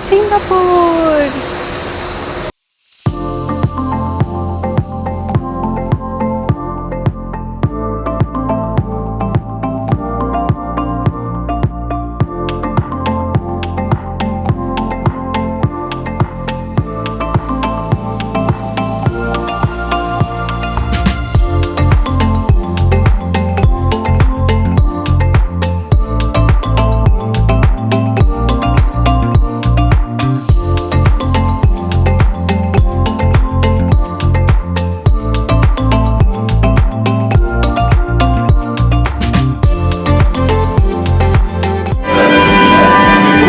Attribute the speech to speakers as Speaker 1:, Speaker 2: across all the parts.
Speaker 1: Singapore.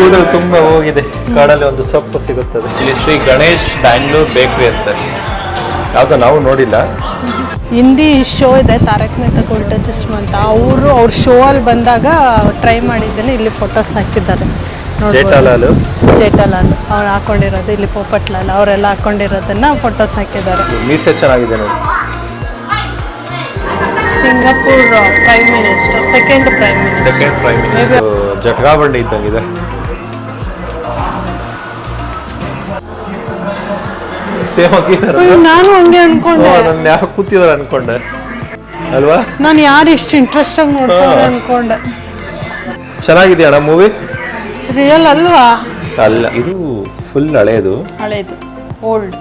Speaker 2: ಕೂದಲು ತುಂಬ ಹೋಗಿದೆ. ಕಾಡಲ್ಲಿ ಒಂದು ಸೊಪ್ಪು ಸಿಗುತ್ತದೆ. ಇಲ್ಲಿ ಶ್ರೀ ಗಣೇಶ್ ಬ್ಯಾಂಗ್ಳೂರ್ ಬೇಕ್ರಿ ಅಂತ, ಯಾವುದೋ ನಾವು ನೋಡಿಲ್ಲ.
Speaker 1: ಹಿಂದಿ ಶೋ ಇದೆ ತಾರಕ್ ಮೆಹ್ತಾ ಕಾ ಉಲ್ಟಾ ಚಶ್ಮಾ ಅಂತ. ಅವ್ರ ಶೋ ಅಲ್ಲಿ ಬಂದಾಗ ಟ್ರೈ ಮಾಡಿದ್ದೇನೆ. ಇಲ್ಲಿ ಫೋಟೋಸ್ ಹಾಕಿದ್ದಾರೆ.
Speaker 2: ಜೇಠಾಲಾಲ್
Speaker 1: ಅವ್ರು ಹಾಕೊಂಡಿರೋದು, ಇಲ್ಲಿ ಪೋಪಟ್ಲಾಲ್ ಅವರೆಲ್ಲ ಹಾಕೊಂಡಿರೋದನ್ನ ಫೋಟೋಸ್ ಹಾಕಿದ್ದಾರೆ.
Speaker 2: ಮೀಸೆ ಚೆನ್ನಾಗಿದೆ ನೋಡಿ.
Speaker 1: Singapore prime minister, second prime minister.
Speaker 2: Jhatka ಬಂಡಿ ಇದ್ದಂಗಿದೆ.
Speaker 1: ನಾನು ಹಂಗೆ ಅನ್ಕೊಂಡೆ.
Speaker 2: ನನ್ನ ಯಾರು ಕೂತಿದಾರೆ ಅನ್ಕೊಂಡೆ ಅಲ್ವಾ.
Speaker 1: ನಾನು ಯಾರು ಇಷ್ಟು ಇಂಟ್ರೆಸ್ಟ್ ಆಗಿ ನೋಡ್ತಾರೆ ಅನ್ಕೊಂಡೆ.
Speaker 2: ಚೆನ್ನಾಗಿದೆಯಣ್ಣ ಮೂವಿ?
Speaker 1: ರಿಯಲ್ ಅಲ್ವಾ?
Speaker 2: ಅಲ್ಲ, ಇದು ಫುಲ್ ಹಳೇದು
Speaker 1: ಓಲ್ಡ್.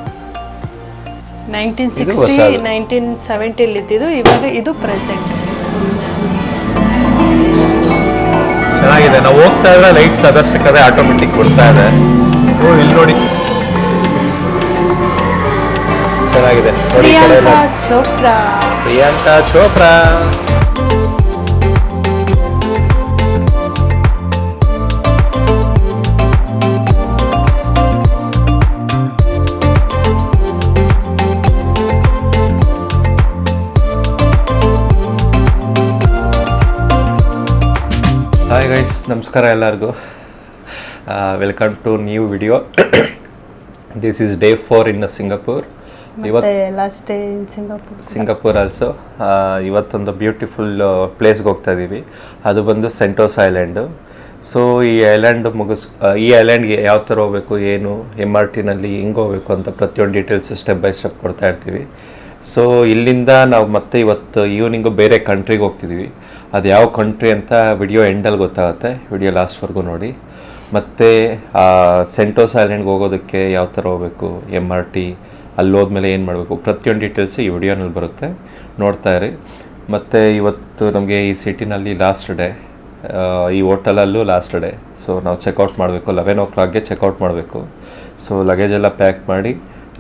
Speaker 1: 1960 1970 ಇದ್ದಿದ್ದು. ಇವಾಗ ಇದು ಪ್ರೆಸೆಂಟ್.
Speaker 2: ಚೆನ್ನಾಗಿದೆ. ನಾವು ಹೋಗ್ತಾ ಇದ್ರೆ ಲೈಟ್ಸ್ ಅದರ್ಸಕ್ಕದೆ ಆಟೋಮೆಟಿಕ್ ಕೊಡ್ತಾ ಇದೆ. ಓ ಇಲ್ಲಿ ನೋಡಿ, ಚೆನ್ನಾಗಿದೆ ನೋಡಿ. ಪ್ರಿಯಾಂಕಾ ಚೋಪ್ರಾ. ಹಾಯ್ ಗೈಸ್, ನಮಸ್ಕಾರ ಎಲ್ಲರಿಗೂ. Welcome to new video. This is day 4 in Singapore. Singapore also. ಇವತ್ತೊಂದು ಬ್ಯೂಟಿಫುಲ್ ಪ್ಲೇಸ್ಗೆ ಹೋಗ್ತಾ ಇದ್ದೀವಿ. ಅದು ಬಂದು ಸೆಂಟೋಸ್ ಐಲ್ಯಾಂಡು. ಸೊ ಈ ಐಲ್ಯಾಂಡ್ಗೆ ಯಾವ ಥರ ಹೋಗಬೇಕು, ಏನು MRTನಲ್ಲಿ ಹೆಂಗೆ ಹೋಗಬೇಕು ಅಂತ ಪ್ರತಿಯೊಂದು ಡೀಟೇಲ್ಸ್ ಸ್ಟೆಪ್ ಬೈ ಸ್ಟೆಪ್ ಕೊಡ್ತಾ ಇರ್ತೀವಿ. ಸೊ ಇಲ್ಲಿಂದ ನಾವು ಮತ್ತೆ ಇವತ್ತು ಈವ್ನಿಂಗು ಬೇರೆ ಕಂಟ್ರಿಗೆ ಹೋಗ್ತಿದ್ದೀವಿ. ಅದು ಯಾವ ಕಂಟ್ರಿ ಅಂತ ವಿಡಿಯೋ ಎಂಡಲ್ಲಿ ಗೊತ್ತಾಗುತ್ತೆ. ವಿಡಿಯೋ ಲಾಸ್ಟ್ವರೆಗೂ ನೋಡಿ. ಮತ್ತು ಸೆಂಟೋಸ್ ಐಲ್ಯಾಂಡ್ಗೆ ಹೋಗೋದಕ್ಕೆ ಯಾವ ಥರ ಹೋಗಬೇಕು, MRT ಅಲ್ಲಿ ಹೋದ್ಮೇಲೆ ಏನು ಮಾಡಬೇಕು, ಪ್ರತಿಯೊಂದು ಡೀಟೇಲ್ಸು ಈ ವಿಡಿಯೋನಲ್ಲಿ ಬರುತ್ತೆ, ನೋಡ್ತಾ ಇರಿ. ಮತ್ತು ಇವತ್ತು ನಮಗೆ ಈ ಸಿಟಿನಲ್ಲಿ ಲಾಸ್ಟ್ ಡೇ, ಈ ಹೋಟೆಲಲ್ಲೂ ಲಾಸ್ಟ್ ಡೇ. ಸೊ ನಾವು ಚೆಕ್ಔಟ್ ಮಾಡಬೇಕು, 11 o'clockಗೆ ಚೆಕ್ಔಟ್ ಮಾಡಬೇಕು. ಸೊ ಲಗೇಜೆಲ್ಲ ಪ್ಯಾಕ್ ಮಾಡಿ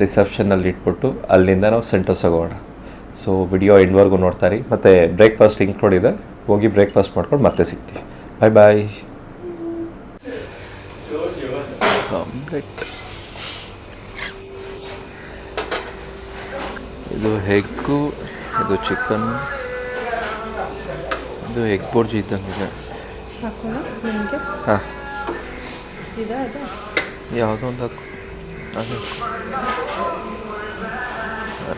Speaker 2: ರಿಸೆಪ್ಷನ್ನಲ್ಲಿ ಇಟ್ಬಿಟ್ಟು ಅಲ್ಲಿಂದ ನಾವು ಸೆಂಟೋಸ್ ಹೋಗೋಣ. ಸೊ ವಿಡಿಯೋ ಎಂಡ್ವರೆಗೂ ನೋಡ್ತಾ ಇರಿ. ಮತ್ತು ಬ್ರೇಕ್ಫಾಸ್ಟ್ ಇನ್ಕ್ಲೂಡ್ ಇದೆ. ಹೋಗಿ ಬ್ರೇಕ್ಫಾಸ್ಟ್ ಮಾಡ್ಕೊಂಡು ಮತ್ತೆ ಸಿಗ್ತೀವಿ. ಬಾಯ್ ಬಾಯ್. ಆಮ್ಲೆಟ್, ಇದು ಎಗ್ಗು, ಇದು ಚಿಕನ್, ಇದು ಎಗ್ ಬುರ್ಜಿ ಇದ್ದಂಗಿದೆ. ಹಾಂ, ಯಾವುದೋ ಒಂದು ಹಾಕು. ಅದು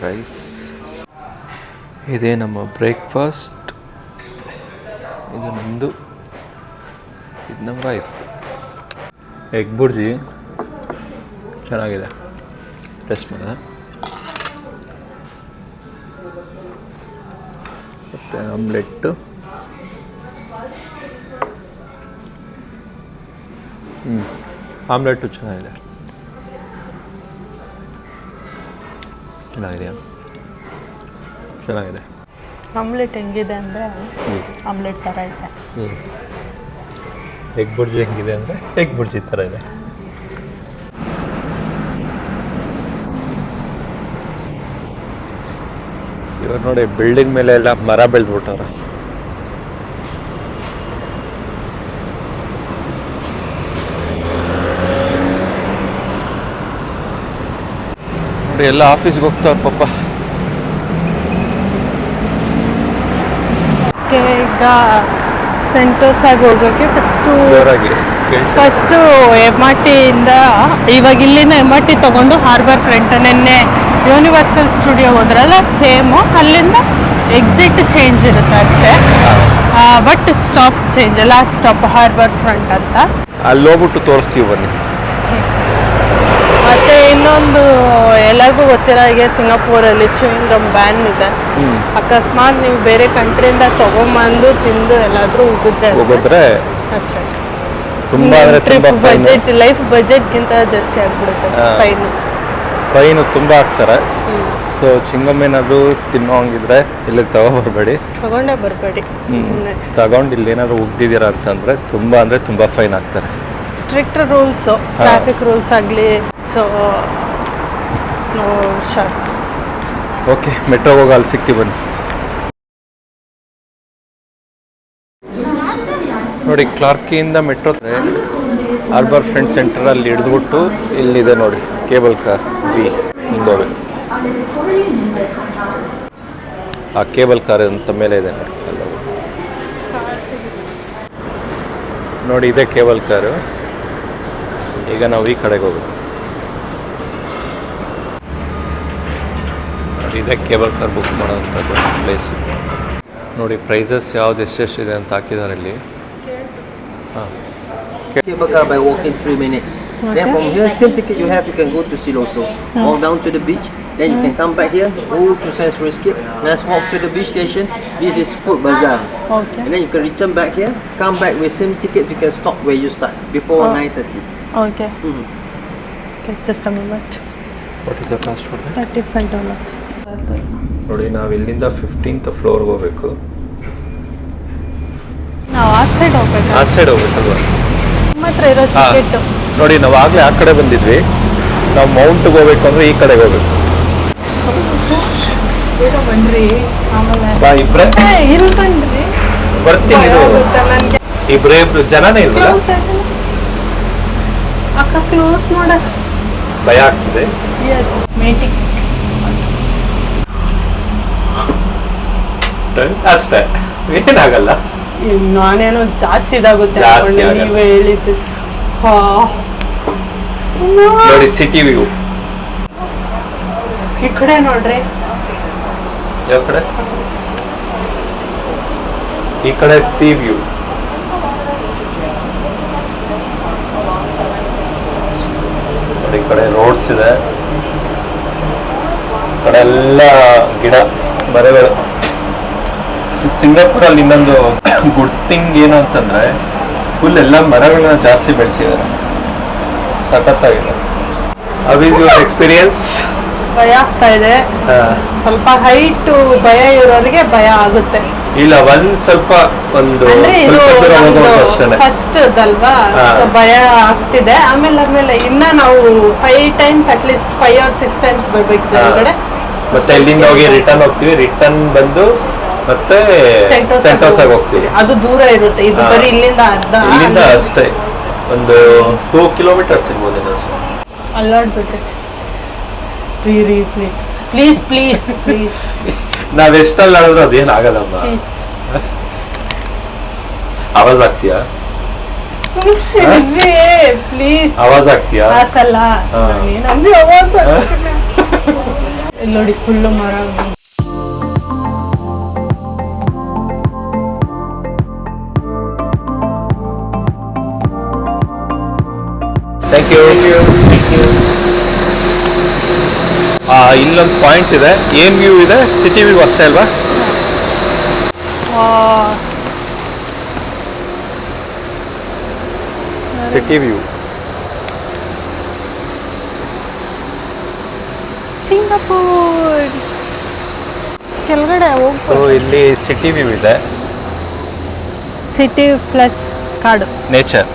Speaker 2: ರೈಸ್. ಇದೇ ನಮ್ಮ ಬ್ರೇಕ್ಫಾಸ್ಟ್. ಇದು ನಮ್ಮದು, ಇದು ನಮ್ಮ ವೈಫ್. ಎಗ್ ಬುರ್ಜಿ ಚೆನ್ನಾಗಿದೆ, ಟೇಸ್ಟ್ ಮಾಡಿದೆ. ಮತ್ತು ಆಮ್ಲೆಟ್ಟು, ಆಮ್ಲೆಟ್ಟು ಚೆನ್ನಾಗಿದೆ. ಚೆನ್ನಾಗಿದೆಯಾ? ಚೆನ್ನಾಗಿದೆ.
Speaker 1: ಆಮ್ಲೆಟ್ ಹೆಂಗಿದೆ ಅಂದರೆ ಆಮ್ಲೆಟ್ ಥರ ಇದೆ.
Speaker 2: ಎಗ್ ಬುರ್ಜಿ ಹೆಂಗಿದೆ ಅಂದರೆ ಎಗ್ ಬುರ್ಜಿ ಥರ ಇದೆ. ಇವಾಗ ನೋಡಿ, ಬಿಲ್ಡಿಂಗ್ ಮೇಲೆ ಎಲ್ಲ ಮರ ಬೆಳೆದ್ಬಿಟ್ಟವ್ರೆ. ನೋಡಿ, ಎಲ್ಲ ಆಫೀಸ್ಗೆ ಹೋಗ್ತಾವ್ರ ಪಾಪ.
Speaker 1: ಈಗ ಸೆಂಟೋಸಾಗಿ ಹೋಗೋಕ್ಕೆ ಫಸ್ಟು MRTಯಿಂದ, ಇವಾಗ ಇಲ್ಲಿಂದ MRT ತೊಗೊಂಡು ಹಾರ್ಬರ್ ಫ್ರಂಟ್, ನೆನ್ನೆ ಯೂನಿವರ್ಸಲ್ ಸ್ಟುಡಿಯೋ ಹೋದ್ರಲ್ಲ ಸೇಮು, ಅಲ್ಲಿಂದ ಎಕ್ಸಿಟ್ ಚೇಂಜ್ ಇರುತ್ತೆ ಅಷ್ಟೇ. But stop change, last stop Harbour Front ಅಂತ.
Speaker 2: ಅಲ್ಲಿ ಹೋಗ್ಬಿಟ್ಟು ತೋರಿಸ್ತೀವಿ ಬನ್ನಿ.
Speaker 1: ಮತ್ತೆ ಇನ್ನೊಂದು ಎಲ್ಲರಿಗೂ ಗೊತ್ತಿರೋ ಹಾಗೆ ಸಿಂಗಾಪುರಲ್ಲಿ ಚೂಯಿಂಗ್ ಗಮ್ ಬ್ಯಾನ್ ಇದೆ. ಅಕಸ್ಮಾತ್ ನೀವು ಬೇರೆ ಕಂಟ್ರಿಯಿಂದ ತಗೊಂಬಂದು ತಿಂದು ಎಲ್ಲಾದ್ರೂ
Speaker 2: ಹೋಗಿದ್ರೆ
Speaker 1: ಅಷ್ಟೇ.
Speaker 2: ತುಂಬಾ ಅಂದ್ರೆ ತುಂಬಾ
Speaker 1: ಬಜೆಟ್ ಲೈಫ್ ಬಜೆಟ್ಗಿಂತ ಜಾಸ್ತಿ ಆಗ್ಬಿಡುತ್ತೆ
Speaker 2: ಫೈನು ತುಂಬಾ ಹಾಕ್ತಾರೆ. ಸೊ ಚಿಂಗಮ್ ಏನಾದ್ರು ತಿನ್ನೋ ಹಂಗಿದ್ರೆ ಇಲ್ಲಿಗೆ
Speaker 1: ತಗೊಂಡೇ ಬರಬೇಡಿ.
Speaker 2: ತಗೊಂಡು ಇಲ್ಲಿ ಏನಾದ್ರು ಉಗ್ದಿದ್ದೀರಾ ಅಂತಂದ್ರೆ ತುಂಬಾ ಅಂದ್ರೆ ತುಂಬಾ ಫೈನ್ ಹಾಕ್ತಾರೆ.
Speaker 1: ಸ್ಟ್ರಿಕ್ಟ್ ರೂಲ್ಸು, ಟ್ರಾಫಿಕ್ ರೂಲ್ಸ್ ಆಗಲಿ. So no sharp.
Speaker 2: Okay, metro ಹೋಗಿ ಅಲ್ಲಿ ಸಿಕ್ತಿ ಬನ್ನಿ. ನೋಡಿ, ಕ್ಲಾರ್ಕಿಯಿಂದ ಮೆಟ್ರೋ ಹಾರ್ಬರ್ ಫ್ರಂಟ್ ಸೆಂಟರಲ್ಲಿ ಹಿಡಿದ್ಬಿಟ್ಟು ಇಲ್ಲಿದೆ ನೋಡಿ ಕೇಬಲ್ ಕಾರ್ ಬಿ ಹಿಂಗೋಗ್ಬೇಕು. ಆ ಕೇಬಲ್ ಕಾರ್ ಅಂತ ಮೇಲೆ ಇದೆ ನೋಡಿ. ನೋಡಿ ಇದೆ ಕೇಬಲ್ ಕಾರು. ಈಗ ನಾವು ಈ ಕಡೆಗೆ ಹೋಗೋದು. ಇದೆ ಕೇಬಲ್ ಕಾರ್ ಬುಕ್ ಮಾಡೋವಂಥದ್ದು ಪ್ಲೇಸ್. ನೋಡಿ ಪ್ರೈಸಸ್ ಯಾವ್ದು ಎಷ್ಟೆಷ್ಟಿದೆ ಅಂತ ಹಾಕಿದ್ದಾರೆ ಇಲ್ಲಿ.
Speaker 3: Cable car by walking 3 minutes. Okay. Then from here, same ticket you have, you can go to Siloso. Walk down to the beach. Then you can come back here, go to Sensory Skip. Let's walk to the beach station. This is Food Bazaar.
Speaker 1: Okay.
Speaker 3: And then you can return back here, come back with same tickets. You can stop where you start before 9:30.
Speaker 1: Okay. Okay, just a moment.
Speaker 2: What is the cost for that?
Speaker 1: $35.
Speaker 2: ನೋಡಿ, ನಾವು ಇಲ್ಲಿಂದ 15th ಫ್ಲೋರ್ಗೆ ಹೋಗ್ಬೇಕು.
Speaker 1: ನಾವು ಆ side ಹೋಗ್ಬೇಕು.
Speaker 2: ಆ side ಹೋಗ್ಬೇಕಲ್ವಾ?
Speaker 1: ಮಾತ್ರ ಇರೋ ಟಿಕೆಟ್.
Speaker 2: ನೋಡಿ, ನಾವು ಆಗಲೇ ಆ ಕಡೆ ಬಂದಿದ್ವಿ. ನಾವು ಮೌಂಟ್ಗೆ ಹೋಗ್ಬೇಕು ಅಂದ್ರೆ ಈ ಕಡೆಗೆ ಹೋಗ್ಬೇಕು.
Speaker 1: ಬೇಗ ಬನ್ರಿ. ಆಮೇಲೆ
Speaker 2: ಬಾ ಇಬ್ರೆ.
Speaker 1: ಇಲ್ಲಿ ಬನ್ರಿ.
Speaker 2: ಬರ್ತೀನಿ.
Speaker 1: ನನಗೆ
Speaker 2: ಇಬ್ರು ಜನನೇ ಇಲ್ಲ.
Speaker 1: ಅಕ್ಕ ಕ್ಲೋಸ್ ಮಾಡ.
Speaker 2: ಭಯ ಆಗ್ತಿದೆ.
Speaker 1: ಎಸ್ ಮೀಟಿಂಗ್
Speaker 2: ಅಷ್ಟೇ, ಏನಾಗಲ್ಲ.
Speaker 1: ನಾನೇನೋ ಜಾಸ್ತಿ ಇದಾಗುತ್ತೆ
Speaker 2: ಜಾಸ್ತಿ ಆಗಲ್ಲ.
Speaker 1: ನೀವೇ ಹೇಳಿದ್ದು.
Speaker 2: ನೋಡಿ ಸಿಟಿ ವ್ಯೂ.
Speaker 1: ಈ ಕಡೆ ನೋಡ್ರಿ.
Speaker 2: ಯಾವ ಕಡೆ? ಈ ಕಡೆ ಸಿ ವ್ಯೂ. ನೋಡಿ, ಈ ಕಡೆ ರೋಡ್ಸ್ ಇದೆ. ಈ ಕಡೆ ಎಲ್ಲ ಗಿಡ ಮರಗಳು. ಸಿಂಗಾಪುರಲ್ಲಿ ಇನ್ನೊಂದು ಗುಡ್ ಥಿಂಗ್ ಏನು ಅಂತಂದ್ರೆ ಫುಲ್ ಎಲ್ಲ ಮರಗಳನ್ನ ಜಾಸ್ತಿ ಬೆಳೆಸಿದ್ದಾರೆ. ಸಖತ್ತಾಗಿದೆ. How is your experience?
Speaker 1: ಭಯ ಆಗ್ತಾ ಇದೆ. ಸ್ವಲ್ಪ ಹೈಟ್ ಭಯ ಇರೋರಿಗೆ ಭಯ ಆಗುತ್ತೆ.
Speaker 2: ಇಲ್ಲ, ಸ್ವಲ್ಪ
Speaker 1: ಅಂದ್ರೆ ಇದು
Speaker 2: ಅಷ್ಟೇ.
Speaker 1: ಫಸ್ಟ್ ಅಲ್ವಾ, ಸೊ ಭಯ ಆಗ್ತಿದೆ. ಆಮೇಲೆ ಇನ್ನ ನಾವು 5 times ಅಟ್ಲೀಸ್ಟ್ 5 or 6 times ಬರ್ಬೇಕು ಹೊರಗಡೆ.
Speaker 2: ಮತ್ತೆ ಇಲ್ಲಿಂದ ಹೋಗಿ ರಿಟರ್ನ್ ಹೋಗ್ತೀವಿ. ರಿಟರ್ನ್ ಬಂದು ಮತ್ತೆ ಸೆಂಟೋಸಾಗ ಹೋಗ್ತೀವಿ.
Speaker 1: ಅದು ದೂರ ಇರುತ್ತೆ. ಇದು ಬರೀ ಇಲ್ಲಿಂದ
Speaker 2: ಅಷ್ಟೇ ಒಂದು 2 kilometers ಇರ್ಬೋದು ಅಷ್ಟೇ.
Speaker 1: ಅಲ್ಲಾಡ್ಬಿಟ್ರೆ ಪ್ಲೀಸ್ ಪ್ಲೀಸ್ ಪ್ಲೀಸ್ ಪ್ಲೀಸ್.
Speaker 2: ನಾವೆಷ್ಟಲ್ಲ ಆದ್ರೂ ಅದೇನು ಆಗಲ್ಲಮ್ಮ. ಆವಾಜ್ ಆಗ್ತೀಯಾ?
Speaker 1: ಪ್ಲೀಸ್
Speaker 2: ಆವಾಜ್ ಆಗ್ತೀಯಾ?
Speaker 1: ಹಾಕಲ್ಲ. ಆವಾಜ್ ನೋಡಿ, ಫುಲ್ಲು ಮರ.
Speaker 2: Thank you. ಇಲ್ಲೊಂದು ಪಾಯಿಂಟ್ ಇದೆ. ಏನ್ ವ್ಯೂ ಇದೆ? ಸಿಟಿ ವ್ಯೂ ಅಷ್ಟೇ ಅಲ್ವಾ? City view.
Speaker 1: ಸಿಂಗಾಪುರ್ ಕೆಳಗಡೆ
Speaker 2: ಸೊ ಇಲ್ಲಿ ಸಿಟಿ ವ್ಯೂ ಇದೆ.
Speaker 1: ಸಿಟಿ ಪ್ಲಸ್ ಕಾಡು.
Speaker 2: ನೇಚರ್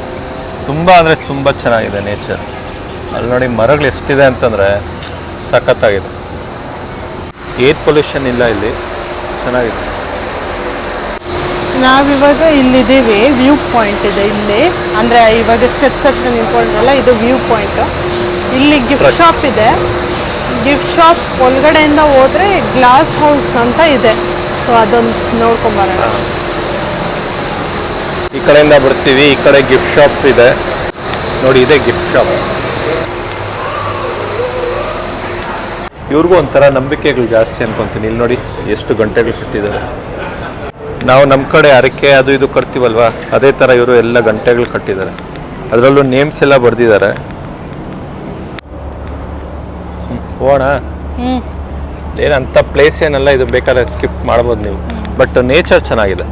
Speaker 2: ತುಂಬ ಅಂದರೆ ತುಂಬ ಚೆನ್ನಾಗಿದೆ ನೇಚರ್. ಅಲ್ಲಿ ನೋಡಿ ಮರಗಳು ಎಷ್ಟಿದೆ ಅಂತಂದರೆ ಸಖತ್ತಾಗಿದೆ. ಏರ್ ಪೊಲ್ಯೂಷನ್ ಇಲ್ಲ ಇಲ್ಲಿ, ಚೆನ್ನಾಗಿದೆ.
Speaker 1: ನಾವಿವಾಗ ಇಲ್ಲಿದ್ದೀವಿ. ವ್ಯೂ ಪಾಯಿಂಟ್ ಇದೆ ಇಲ್ಲಿ. ಅಂದರೆ ಇವಾಗ ಸ್ಟೆಪ್ಸ್ ಹತ್ರ ನಿಂತ್ಕೊಂಡ್ರಲ್ಲ, ಇದು ವ್ಯೂ ಪಾಯಿಂಟು. ಇಲ್ಲಿ ಗಿಫ್ಟ್ ಶಾಪ್ ಇದೆ. ಗಿಫ್ಟ್ ಶಾಪ್ ಒಳಗಡೆಯಿಂದ ಹೋದರೆ ಗ್ಲಾಸ್ ಹೌಸ್ ಅಂತ ಇದೆ. ಸೊ ಅದೊಂದು ನೋಡ್ಕೊಂಬರೋಣ.
Speaker 2: ಈ ಕಡೆಯಿಂದ ಬರ್ತೀವಿ. ಈ ಕಡೆ ಗಿಫ್ಟ್ ಶಾಪ್ ಇದೆ ನೋಡಿ. ಇದೆ ಗಿಫ್ಟ್ ಶಾಪ್. ಇವ್ರಿಗೂ ಒಂಥರ ನಂಬಿಕೆಗಳು ಜಾಸ್ತಿ ಅನ್ಕೊಂತೀನಿ. ಇಲ್ಲಿ ನೋಡಿ ಎಷ್ಟು ಗಂಟೆಗಳು ಕಟ್ಟಿದ್ದಾರೆ. ನಾವು ನಮ್ಮ ಕಡೆ ಅರಕೆ ಅದು ಇದು ಕಟ್ತೀವಲ್ವಾ, ಅದೇ ಥರ ಇವರು ಎಲ್ಲ ಗಂಟೆಗಳು ಕಟ್ಟಿದ್ದಾರೆ. ಅದರಲ್ಲೂ ನೇಮ್ಸ್ ಎಲ್ಲ ಬರೆದಿದ್ದಾರೆ. ಹೋಗೋಣ.
Speaker 1: ಹ್ಞೂ
Speaker 2: ಏನಂತ ಪ್ಲೇಸ್ ಏನಲ್ಲ, ಇದು ಬೇಕಾದ್ರೆ ಸ್ಕಿಪ್ ಮಾಡ್ಬೋದು ನೀವು, ಬಟ್ ನೇಚರ್ ಚೆನ್ನಾಗಿದೆ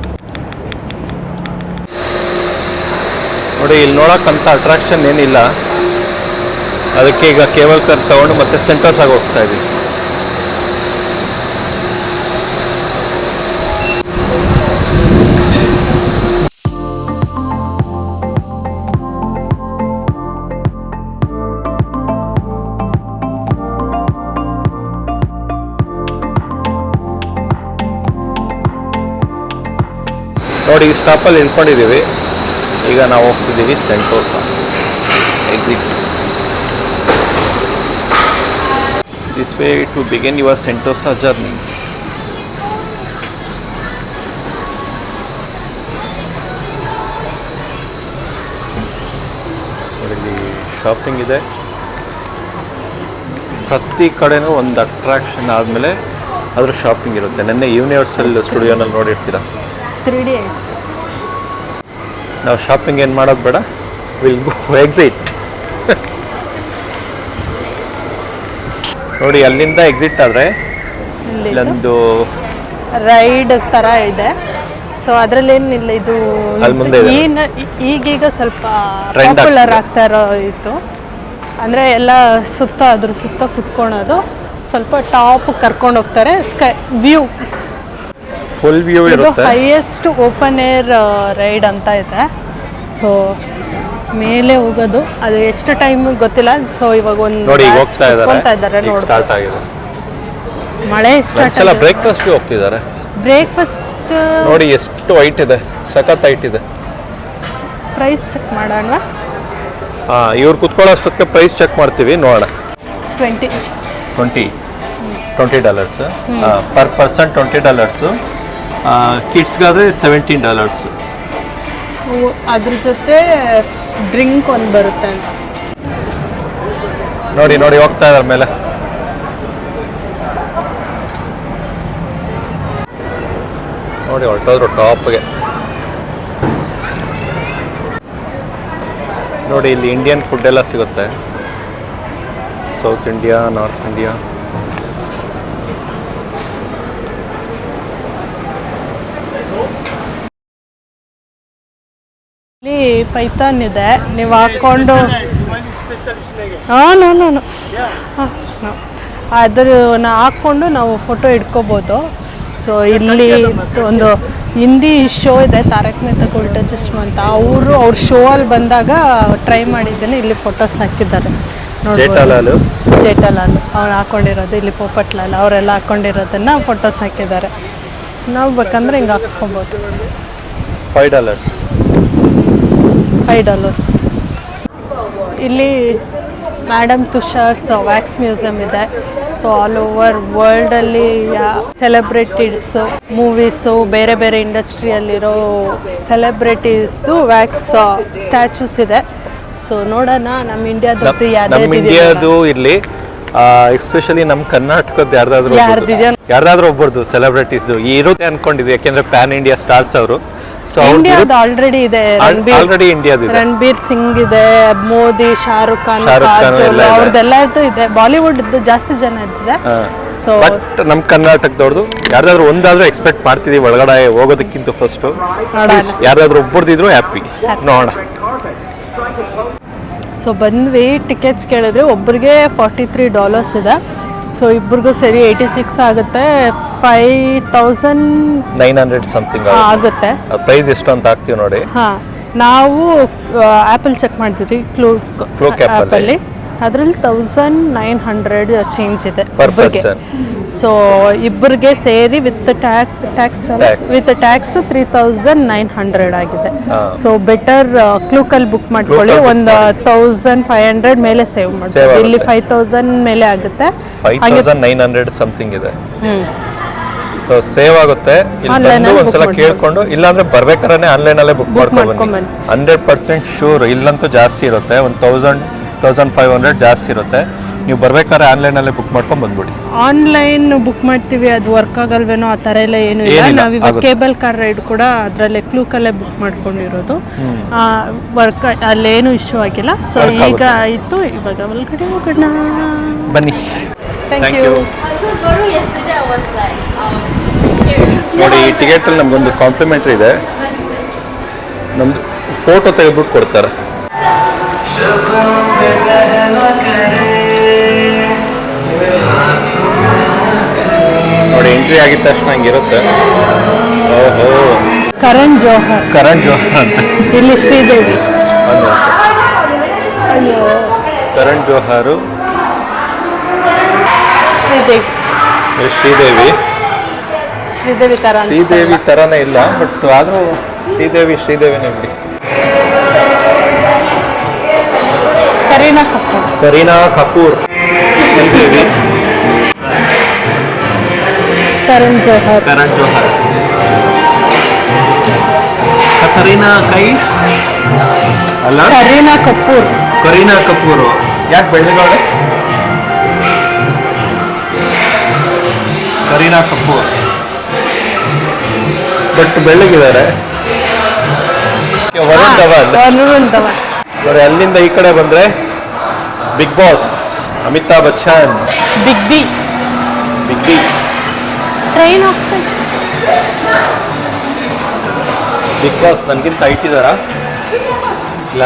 Speaker 2: ನೋಡಿ. ಇಲ್ಲಿ ನೋಡೋಕ್ಕಂತ ಅಟ್ರಾಕ್ಷನ್ ಏನಿಲ್ಲ, ಅದಕ್ಕೆ ಈಗ ಕೇಬಲ್ ಕಾರ್ ತಗೊಂಡು ಮತ್ತೆ ಸೆಂಟೋಸ್ ಆಗಿ ಹೋಗ್ತಾ ಇದ್ದೀವಿ. ನೋಡಿ, ಈ ಸ್ಟಾಪಲ್ಲಿ ನಿಂತ್ಕೊಂಡಿದ್ದೀವಿ. ಈಗ ನಾವು ಹೋಗ್ತಿದ್ದೀವಿ Sentosa exit. This way to begin your Sentosa journey. ಇಲ್ಲಿ ಶಾಪಿಂಗ್ ಇದೆ, ಪ್ರತಿ ಕಡೆನೂ ಒಂದು ಅಟ್ರಾಕ್ಷನ್ ಆದಮೇಲೆ ಅದ್ರ ಶಾಪಿಂಗ್ ಇರುತ್ತೆ. ನೆನ್ನೆ ಯೂನಿವರ್ಸಲ್ ಸ್ಟುಡಿಯೋನಲ್ಲಿ ನೋಡಿರ್ತೀರ
Speaker 1: 3D ಐಸ್.
Speaker 2: ನಾವು ಶಾಪಿಂಗ್ ಏನು ಮಾಡೋದು ಬೇಡ, ವಿಲ್ ಗೋ ಎಕ್ಸಿಟ್. ನೋಡಿ, ಅಲ್ಲಿಂದ ಎಕ್ಸಿಟ್ ಆದರೆ ಇಲ್ಲೊಂದು
Speaker 1: ರೈಡ್ ಥರ ಇದೆ. ಸೊ ಅದರಲ್ಲಿ ಏನಿಲ್ಲ, ಇದು
Speaker 2: ಅಲ್ಲಿ ಮುಂದೆ ಇದೆ.
Speaker 1: ಈಗೀಗ ಸ್ವಲ್ಪ
Speaker 2: Trend
Speaker 1: ಪಾಪ್ಯುಲರ್ ಆಗ್ತಾ ಇರೋ ಇತ್ತು. ಅಂದರೆ ಎಲ್ಲ ಸುತ್ತ ಅದ್ರ ಸುತ್ತ ಕುತ್ಕೊಳೋದು, ಸ್ವಲ್ಪ ಟಾಪ್ ಕರ್ಕೊಂಡು ಹೋಗ್ತಾರೆ. ಸ್ಕೈ ವ್ಯೂ,
Speaker 2: ಫುಲ್ ವ್ಯೂ
Speaker 1: ಇದು
Speaker 2: ಇರುತ್ತೆ.
Speaker 1: ಹೈಯೆಸ್ಟ್ ಓಪನ್ ಏರ್ ರೈಡ್ ಅಂತ ಇದೆ. ಸೊ ಮೇಲೆ ಹೋಗೋದು, ಅದು ಎಷ್ಟು ಟೈಮ್ ಗೊತ್ತಿಲ್ಲ. ಸೊ ಇವಾಗ ಒಂದು
Speaker 2: ನೋಡಿ, ಈಗ ಹೋಗ್ತಾ
Speaker 1: ಇದ್ದಾರೆ
Speaker 2: ಇದ್ದಾರೆ, ಸ್ಟಾರ್ಟ್ ಆಗಿದೆ.
Speaker 1: ಮಳೆ ಸ್ಟಾರ್ಟ್
Speaker 2: ಎಲ್ಲ ಬ್ರೇಕ್ಫಾಸ್ಟ್ಗೆ ಹೋಗ್ತಿದ್ದಾರೆ.
Speaker 1: ಬ್ರೇಕ್ಫಾಸ್ಟ್
Speaker 2: ನೋಡಿ ಎಷ್ಟು ಹೈಟ್ ಇದೆ, ಸಖತ್ ಹೈಟ್ ಇದೆ.
Speaker 1: ಪ್ರೈಸ್ ಚೆಕ್ ಮಾಡೋಣ.
Speaker 2: ಹಾಂ, ಇವ್ರು ಕುತ್ಕೊಳ್ಳೋ ಅಷ್ಟೊತ್ತಿಗೆ ಪ್ರೈಸ್ ಚೆಕ್ ಮಾಡ್ತೀವಿ, ನೋಡೋಣ.
Speaker 1: $20.
Speaker 2: $20 ಪರ್ ಪರ್ಸನ್. $20. ಕಿಡ್ಸ್ಗಾದರೆ $17.
Speaker 1: ಅದ್ರ ಜೊತೆ ಡ್ರಿಂಕ್ ಒಂದು ಬರುತ್ತೆ ಅನ್ಸುತ್ತೆ.
Speaker 2: ನೋಡಿ ನೋಡಿ, ಹೋಗ್ತಾ ಇದ್ದಾರೆ ಮೇಲೆ. ನೋಡಿ, ಹೊರಟೋದ್ರು ಟಾಪ್ಗೆ. ನೋಡಿ, ಇಲ್ಲಿ ಇಂಡಿಯನ್ ಫುಡ್ ಎಲ್ಲ ಸಿಗುತ್ತೆ, ಸೌತ್ ಇಂಡಿಯಾ, ನಾರ್ತ್ ಇಂಡಿಯಾ.
Speaker 1: ಇಲ್ಲಿ ಪೈಥಾನ್ ಇದೆ, ನೀವು ಹಾಕ್ಕೊಂಡು ಹಾಂ ಅದನ್ನ ಹಾಕ್ಕೊಂಡು ನಾವು ಫೋಟೋ ಇಟ್ಕೋಬೋದು. ಸೊ ಇಲ್ಲಿ ಒಂದು ಹಿಂದಿ ಶೋ ಇದೆ, ತಾರಕ್ ಮೆಹ್ತಾ ಕಾ ಉಲ್ಟಾ ಚಶ್ಮಾ ಅಂತ. ಅವ್ರ ಶೋ ಅಲ್ಲಿ ಬಂದಾಗ ಟ್ರೈ ಮಾಡಿದ್ದೇನೆ. ಇಲ್ಲಿ ಫೋಟೋಸ್ ಹಾಕಿದ್ದಾರೆ
Speaker 2: ಜೇಠಾಲಾಲು
Speaker 1: ಅವ್ರು ಹಾಕೊಂಡಿರೋದು, ಇಲ್ಲಿ ಪೋಪಟ್ಲಾಲ್ ಅವರೆಲ್ಲ ಹಾಕೊಂಡಿರೋದನ್ನ ಫೋಟೋಸ್ ಹಾಕಿದ್ದಾರೆ. ನಾವು ಬೇಕಂದ್ರೆ ಹಿಂಗೆ ಹಾಕ್ಸ್ಕೊಬೋದು.
Speaker 2: $5.
Speaker 1: $5. ಇಲ್ಲಿ ಮ್ಯಾಡಮ್ ತುಷಾರ್ಸ್ ವ್ಯಾಕ್ಸ್ ಮ್ಯೂಸಿಯಂ ಇದೆ. ಸೊ ಆಲ್ ಓವರ್ ವರ್ಲ್ಡಲ್ಲಿ ಸೆಲೆಬ್ರಿಟೀಸು, ಮೂವೀಸು, ಬೇರೆ ಬೇರೆ ಇಂಡಸ್ಟ್ರಿಯಲ್ಲಿರೋ ಸೆಲೆಬ್ರಿಟೀಸ್ದು ವ್ಯಾಕ್ಸ್ ಸ್ಟ್ಯಾಚ್ಯೂಸ್ ಇದೆ. ಸೊ ನೋಡೋಣ ನಮ್ಮ ಇಂಡಿಯಾದದ್ದು
Speaker 2: ಇಂಡಿಯಾದು ಇರಲಿ, ಎಸ್ಪೆಷಲಿ ನಮ್ಮ ಕರ್ನಾಟಕದ ಯಾರ್ದಾದ್ರೂ ಒಬ್ಬರದು ಸೆಲೆಬ್ರಿಟೀಸ್ದು ಇರುತ್ತೆ ಅನ್ಕೊಂಡಿದ್ವಿ, ಯಾಕೆಂದ್ರೆ ಪ್ಯಾನ್ ಇಂಡಿಯಾ ಸ್ಟಾರ್ಸ್ ಅವರು. ಸೊ
Speaker 1: ಇಂಡಿಯಾದ ಆಲ್ರೆಡಿ ಇದೆ,
Speaker 2: ಆಲ್ರೆಡಿ ಇಂಡಿಯಾದ
Speaker 1: ರಣಬೀರ್ ಸಿಂಗ್ ಇದೆ, ಮೋದಿ, ಶಾರುಖ್ ಖಾನ್, ಅವ್ರದ್ದೆಲ್ಲ ಇದೆ. ಬಾಲಿವುಡ್ ಜಾಸ್ತಿ ಜನ ಇದ್ದಾರೆ. ಸೊ
Speaker 2: ಬಟ್ ನಮ್ಮ ಕರ್ನಾಟಕದವ್ರದ್ದು ಯಾರ್ದಾದ್ರು ಒಂದಾದ್ರೂ ಎಕ್ಸ್ಪೆಕ್ಟ್ ಮಾಡ್ತಿದೀವಿ ಒಳಗಡೆ ಹೋಗೋದಕ್ಕಿಂತ ಫಸ್ಟ್. ಯಾರ್ದಾದ್ರು ಒಬ್ಬರದಿದ್ರು ಹ್ಯಾಪಿ ನೋಡೋಣ.
Speaker 1: ಸೊ ಬಂದ್ವಿ, ಟಿಕೆಟ್ಸ್ ಕೇಳಿದ್ರೆ ಒಬ್ಬರಿಗೆ $43 ಇದೆ. ಸೊ ಇಬ್ಬರಿಗೂ ಸೇರಿ 86 ಆಗುತ್ತೆ. 5,900
Speaker 2: ಸಮಥಿಂಗ್
Speaker 1: ಆಗುತ್ತೆ.
Speaker 2: ಪ್ರೈಸ್ ಎಷ್ಟು ಅಂತ ಹಾಕ್ತೀವಿ ನೋಡಿ.
Speaker 1: ಹಾಂ, ನಾವು ಆ್ಯಪಲ್ಲಿ ಚೆಕ್ ಮಾಡಿದ್ವಿ, ಕ್ಲೂಕ್ ಆ್ಯಪಲ್ಲಿ. ಅದರಲ್ಲಿ 1,900 ಚೇಂಜ್ ಇದೆ ಒಬ್ಬರಿಗೆ. ಸೊ ಇಬ್ಬರಿಗೆ ಸೇರಿ ವಿತ್ ಟ್ಯಾಕ್ಸ್ 3,900 ಆಗಿದೆ. ಸೊ ಬೆಟರ್ ಕ್ಲೂಕಲ್ಲಿ ಬುಕ್ ಮಾಡ್ಕೊಳ್ಳಿ, ಒಂದು 1,500 ಮೇಲೆ ಸೇವ್ ಮಾಡ್ತೀವಿ. ಇಲ್ಲಿ 5,000 ಮೇಲೆ ಆಗುತ್ತೆ,
Speaker 2: 5,900 ಸಮಥಿಂಗ್ ಇದೆ. ಸೊ ಸೇವ್ ಆಗುತ್ತೆ. ಇಲ್ಲಿ ಒಂದ್ಸಲ ಕೇಳ್ಕೊಂಡು, ಇಲ್ಲಾಂದ್ರೆ ಬರ್ಬೇಕಾದ್ರೆ ಆನ್ಲೈನ್ ಅಲ್ಲೇ ಬುಕ್ ಮಾಡ್ಕೊಂಡು 100% ಶೂರ್. ಇಲ್ಲಂತೂ ಜಾಸ್ತಿ ಇರುತ್ತೆ, 1,500 ಜಾಸ್ತಿ ಇರುತ್ತೆ. ನೀವು ಬರ್ಬೇಕಾದ್ರೆ ಆನ್ಲೈನಲ್ಲೇ ಬುಕ್ ಮಾಡ್ಕೊಂಡು ಬಂದ್ಬಿಡಿ.
Speaker 1: ಆನ್ಲೈನ್ ಬುಕ್ ಮಾಡ್ತೀವಿ, ಅದು ವರ್ಕ್ ಆಗಲ್ವೇನೋ ಆ ಥರ ಎಲ್ಲ ಏನು ಇಲ್ಲ. ನಾವಿವಾಗ ಕೇಬಲ್ ಕಾರ್ ರೈಡ್ ಕೂಡ ಅದರಲ್ಲೇ ಕ್ಲೂಕಲ್ಲೇ ಬುಕ್ ಮಾಡ್ಕೊಂಡಿರೋದು. ವರ್ಕ್ ಅಲ್ಲೇನು ಇಶ್ಯೂ ಆಗಿಲ್ಲ. ಸೊ ಈಗ ಆಯಿತು, ಇವಾಗ ಒಳಗಡೆ ಹೋಗೋಣ
Speaker 2: ಬನ್ನಿ.
Speaker 1: Thank you.
Speaker 4: Yesterday I was like,
Speaker 2: ನೋಡಿ ಈ ಟಿಕೆಟಲ್ಲಿ ನಮಗೊಂದು ಕಾಂಪ್ಲಿಮೆಂಟ್ರಿ ಇದೆ, ನಮ್ದು ಫೋಟೋ ತೆಗೆದ್ಬಿಟ್ಟು ಕೊಡ್ತಾರೆ. ನೋಡಿ ಎಂಟ್ರಿ ಆಗಿದ ತಕ್ಷಣ ಹಂಗಿರುತ್ತೆ. ಓಹೋ,
Speaker 1: ಕರಣ್ ಜೋಹರ್,
Speaker 2: ಕರಣ್ ಜೋಹರ್ ಅಂತ
Speaker 1: ಇಲ್ಲಿ ಶ್ರೀದೇವಿ.
Speaker 2: ಒಂದು
Speaker 1: ಅಯ್ಯೋ,
Speaker 2: ಕರಣ್ ಜೋಹರು,
Speaker 1: ಶ್ರೀದೇವಿ.
Speaker 2: ಶ್ರೀದೇವಿ
Speaker 1: ಶ್ರೀದೇವಿ ತರ
Speaker 2: ಶ್ರೀದೇವಿ ಥರನೇ ಇಲ್ಲ, ಬಟ್ ಆದರೂ ಶ್ರೀದೇವಿನೇ ಬಿಡಿ.
Speaker 1: ಕರೀನಾ ಕಪೂರ್.
Speaker 2: ಕರೀನಾ ಕಪೂರ್, ಶ್ರೀದೇವಿ,
Speaker 1: ಕರಣ್ ಜೋಹರ್.
Speaker 2: ಕರಣ್ ಜೋಹರ್, ಕತರೀನಾ ಕೈಫ್ ಅಲ್ಲ,
Speaker 1: ಕರೀನಾ ಕಪೂರ್.
Speaker 2: ಕರೀನಾ ಕಪೂರು. ಯಾಕೆ ಬೆಳ್ಳಿಗೋಡೆ? ಕರೀನಾ ಕಪೂರ್ ಬಟ್ ಬೆಳ್ಳಗಿದ್ದಾರೆ. ವರುಣ್ ಧವನ್.
Speaker 1: ವರುಣ್ ಧವನ್.
Speaker 2: ನೋಡಿ ಅಲ್ಲಿಂದ ಈ ಕಡೆ ಬಂದ್ರೆ ಬಿಗ್ ಬಾಸ್, ಅಮಿತಾಬ್ ಬಚ್ಚನ್,
Speaker 1: ಬಿಗ್ ಬಿ. ಟ್ರೈನ್ ಹೋಗ್ತಾ ಇದೆ.
Speaker 2: ಬಿಗ್ ಬಾಸ್ ನನಗಿಂತ ಹೈಟ್ ಇದ್ದಾರಾ? ಇಲ್ಲ,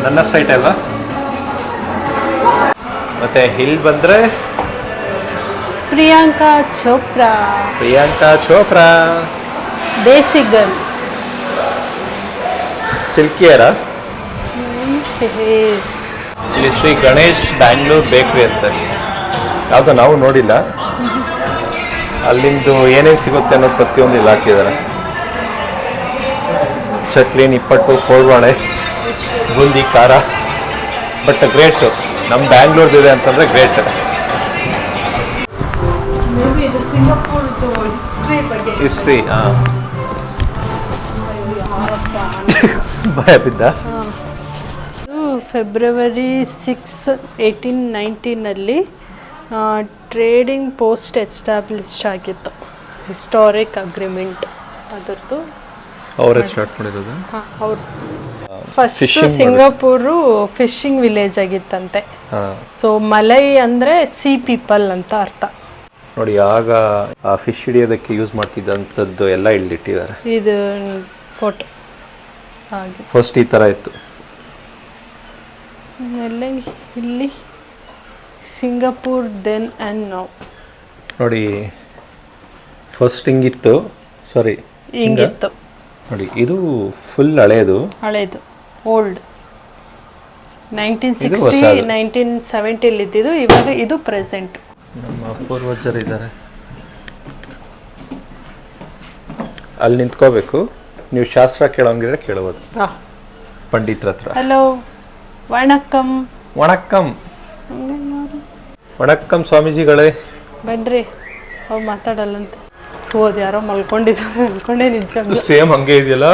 Speaker 2: ನನ್ನಷ್ಟು ಹೈಟ್ ಅಲ್ವಾ? ಮತ್ತೆ ಇಲ್ಲಿ ಬಂದ್ರೆ
Speaker 1: ಪ್ರಿಯಾಂಕಾ ಚೋಪ್ರಾ. ದೇಸಿ ಗರ್ಲ್.
Speaker 2: ಸಿಲ್ಕಿಯರ. ಇಲ್ಲಿ ಶ್ರೀ ಗಣೇಶ್ ಬ್ಯಾಂಗ್ಳೂರ್ ಬೇಕ್ರಿ ಅಂತ, ಯಾವುದೋ ನಾವು ನೋಡಿಲ್ಲ. ಅಲ್ಲಿಂದು ಏನೇನು ಸಿಗುತ್ತೆ ಅನ್ನೋದು ಪ್ರತಿಯೊಂದು ಇಲ್ಲಿ ಹಾಕಿದ್ದಾರೆ. ಚಟ್ಲಿ, ನಿಪ್ಪಟ್ಟು, ಕೋಳ್ವಾಳೆ, ಬೂಂದಿ, ಖಾರ. ಬಟ್ ಗ್ರೇಟು, ನಮ್ಮ ಬ್ಯಾಂಗ್ಳೂರ್ದಿದೆ ಅಂತಂದರೆ ಗ್ರೇಟ್. ಹಿಸ್ಟ್ರಿ. ಹಾಂ, ಭಯ ಬಿದ್ದ.
Speaker 1: ಫೆಬ್ರವರಿ 6, 1819 ಟ್ರೇಡಿಂಗ್ ಪೋಸ್ಟ್ ಎಸ್ಟಾಬ್ಲಿಷ್ ಆಗಿತ್ತು. ಹಿಸ್ಟಾರಿಕ್ ಅಗ್ರಿಮೆಂಟ್ ಅದರದ್ದು
Speaker 2: ಅವರೇ ಸ್ಟಾರ್ಟ್ ಮಾಡಿರೋದು.
Speaker 1: ಹಾಂ, ಅವರು ಫಸ್ಟ್ ಸಿಂಗಾಪುರು ಫಿಶಿಂಗ್ ವಿಲೇಜ್ ಆಗಿತ್ತಂತೆ. ಸೊ ಮಲೈ ಅಂದರೆ ಸೀ ಪೀಪಲ್ ಅಂತ ಅರ್ಥ.
Speaker 2: ನೋಡಿ, ಆಗ ಆ ಫಿಶ್ ಹಿಡಿಯೋದಕ್ಕೆ ಯೂಸ್ ಮಾಡ್ತಿದ್ದಂಥದ್ದು ಎಲ್ಲ ಇಲ್ಲಿಟ್ಟಿದ್ದಾರೆ.
Speaker 1: ಇದು ಫೋಟೋ ಹಾಗೆ
Speaker 2: ಫಸ್ಟ್ ಈ ಥರ ಇತ್ತು.
Speaker 1: ಆಮೇಲೆ ಇಲ್ಲಿ ಸಿಂಗಾಪುರ್ ದೆನ್ ಆ್ಯಂಡ್ ನೌ.
Speaker 2: ನೋಡಿ, ಫಸ್ಟ್ ಹಿಂಗಿತ್ತು, ಸಾರಿ
Speaker 1: ಹಿಂಗಿತ್ತು.
Speaker 2: ನೋಡಿ, ಇದು ಫುಲ್ ಹಳೇದು
Speaker 1: ಓಲ್ಡ್. 1960 1970 ಇದ್ದಿದ್ದು. ಇವಾಗ ಇದು ಪ್ರೆಸೆಂಟ್.
Speaker 2: ನಮ್ಮ ಪೂರ್ವಜರಿದ್ದಾರೆ. ಅಲ್ಲಿ ನಿಂತ್ಕೋಬೇಕು. ನೀವು ಶಾಸ್ತ್ರ ಕೇಳೋಂಗಿದ್ರೆ ಕೇಳಬಹುದು ಪಂಡಿತರ ಹತ್ರ.
Speaker 1: ಹಲೋ, ವಣಕ್ಕಂ.
Speaker 2: ವಣಕ್ಕಂ ಸ್ವಾಮೀಜಿಗಳೇ.
Speaker 1: ಬನ್ರಿ, ಅವ್ರು ಮಾತಾಡಲ್ಲಂತೆ. ಹೋದ್ ಯಾರೋ ಮಲ್ಕೊಂಡಿದ್ದಾರೆ ಅನ್ಕೊಂಡೆ. ನಿಜ
Speaker 2: ಸೇಮ್ ಹಂಗೆ ಇದೆಯಲ್ಲ.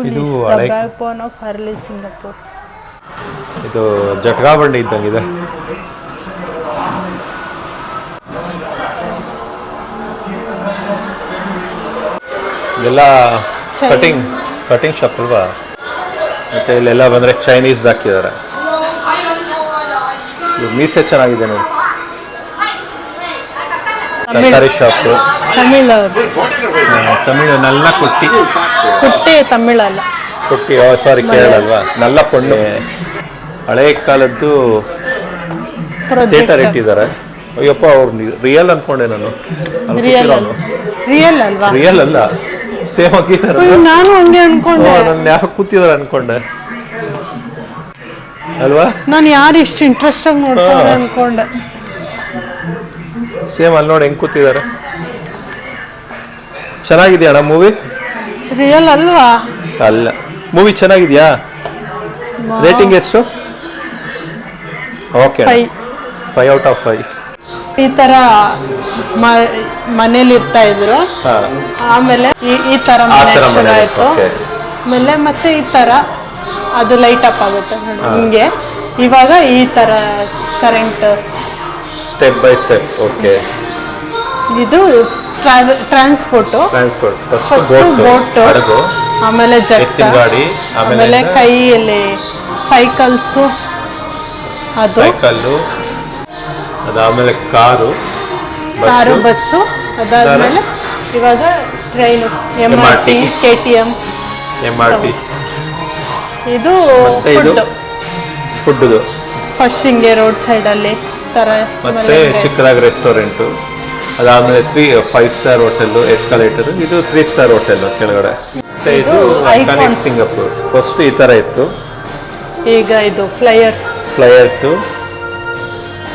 Speaker 2: ಇದು ಹಳೆ
Speaker 1: ಬ್ಯಾಕ್ಬೋನ್ ಆಫ್ ಅರ್ಲಿ ಸಿಂಗಾಪುರ್.
Speaker 2: ಇದು ಜಟ್ಗಾ ಬಂಡಿ ಇದ್ದಂಗಿದೆ. ಇದೆಲ್ಲ ಕಟಿಂಗ್ ಶಾಪ್ ಅಲ್ವಾ? ಮತ್ತೆ ಇಲ್ಲೆಲ್ಲ ಬಂದರೆ ಚೈನೀಸ್ ಹಾಕಿದ್ದಾರೆ. ಮೀಸೆ ಚೆನ್ನಾಗಿದೆ ನೋಡಿ. ತರಕಾರಿ ಶಾಪು. ತಮಿಳು ನಲ್ಲ ಕುಟ್ಟಿ
Speaker 1: ತಮಿಳಲ್ಲ,
Speaker 2: ಕುಟ್ಟಿ. ಸಾರಿ, ಕೇರಳ ಅಲ್ವಾ? ನಲ್ಲ ಪೊಣ್ಣು. ಹಳೆ ಕಾಲದ್ದು ಥಿಯೇಟರ್ ಇಟ್ಟಿದ್ದಾರೆ. ಅಯ್ಯಪ್ಪ, ಅವ್ರು ರಿಯಲ್ ಅನ್ಕೊಂಡೆ ನಾನು.
Speaker 1: ರಿಯಲ್ ಅಲ್ವಾ?
Speaker 2: ರಿಯಲ್ ಅಲ್ಲ, ಸೇಮ್ ಆಗಿದ್ದಾರೆ.
Speaker 1: ನಾನು ಹಂಗೆ ಅನ್ಕೊಂಡೆ.
Speaker 2: ನನ್ನ ಯಾರು ಕೂತಿದ್ದಾರೆ ಅನ್ಕೊಂಡೆ ಅಲ್ವಾ?
Speaker 1: ನಾನು ಯಾರು ಇಷ್ಟು ಇಂಟ್ರೆಸ್ಟ್ ಆಗಿ ನೋಡ್ತಾರೆ ಅನ್ಕೊಂಡೆ.
Speaker 2: ಸೇಮ್ ಅಲ್ಲಿ ನೋಡಿ ಹೆಂಗ್ ಕೂತಿದ್ದಾರೆ. ಚೆನ್ನಾಗಿದೆಯಾ ಅಣ್ಣ ಮೂವಿ?
Speaker 1: ರಿಯಲ್ ಅಲ್ವಾ?
Speaker 2: ಅಲ್ಲ, ಮೂವಿ ಚೆನ್ನಾಗಿದ್ಯಾ? ರೇಟಿಂಗ್ ಎಷ್ಟು? Okay, 5 out of 5.
Speaker 1: ಈ ತರ ಮನೇಲಿ ಇರ್ತಾ ಇದ್ರು. ಆಮೇಲೆ ಈ ತರ ಮನೆ ಆಯ್ತು. ಆಮೇಲೆ ಮತ್ತೆ ಈ ತರ ಅದು ಲೈಟ್ ಅಪ್ ಆಗುತ್ತೆ ಹಿಂಗೆ. ಇವಾಗ ಈ ತರ current
Speaker 2: step by step. Okay,
Speaker 1: ಇದು ಟ್ರಾನ್ಸ್ಪೋರ್ಟ್. ಫಸ್ಟ್ ಬೋಟ್, ಆಮೇಲೆ ಜಟ್, ಆಮೇಲೆ ಕೈಯಲ್ಲಿ ಸೈಕಲ್ಸು, ಅದು
Speaker 2: ಅದಾದಮೇಲೆ ಕಾರು
Speaker 1: ಕಾರು ಬಸ್ಸು ಅದಾದ್ಮೇಲೆ ಇವಾಗ ಟ್ರೈನು MRT KTM
Speaker 2: MRT
Speaker 1: ಇದು
Speaker 2: ಮತ್ತೆ ಇದು ಫುಡ್ದು
Speaker 1: ಫಶಿಂಗೆ ರೋಡ್ ಸೈಡಲ್ಲಿ ಥರ
Speaker 2: ಮತ್ತೆ ಚಿಕ್ಕದಾಗಿ ರೆಸ್ಟೋರೆಂಟು ಅದಾದಮೇಲೆ 5 ಸ್ಟಾರ್ ಹೋಟೆಲ್ಲು ಎಸ್ಕಲೇಟರ್ ಇದು 3 ಸ್ಟಾರ್ ಹೋಟೆಲ್ಲು ಕೆಳಗಡೆ ಮತ್ತೆ ಇದು ಐಕಾನಿಕ್ ಸಿಂಗಾಪುರ್ ಫಸ್ಟ್ ಈ ಥರ ಇತ್ತು
Speaker 1: ಈಗ ಇದು ಫ್ಲೈಯರ್ಸು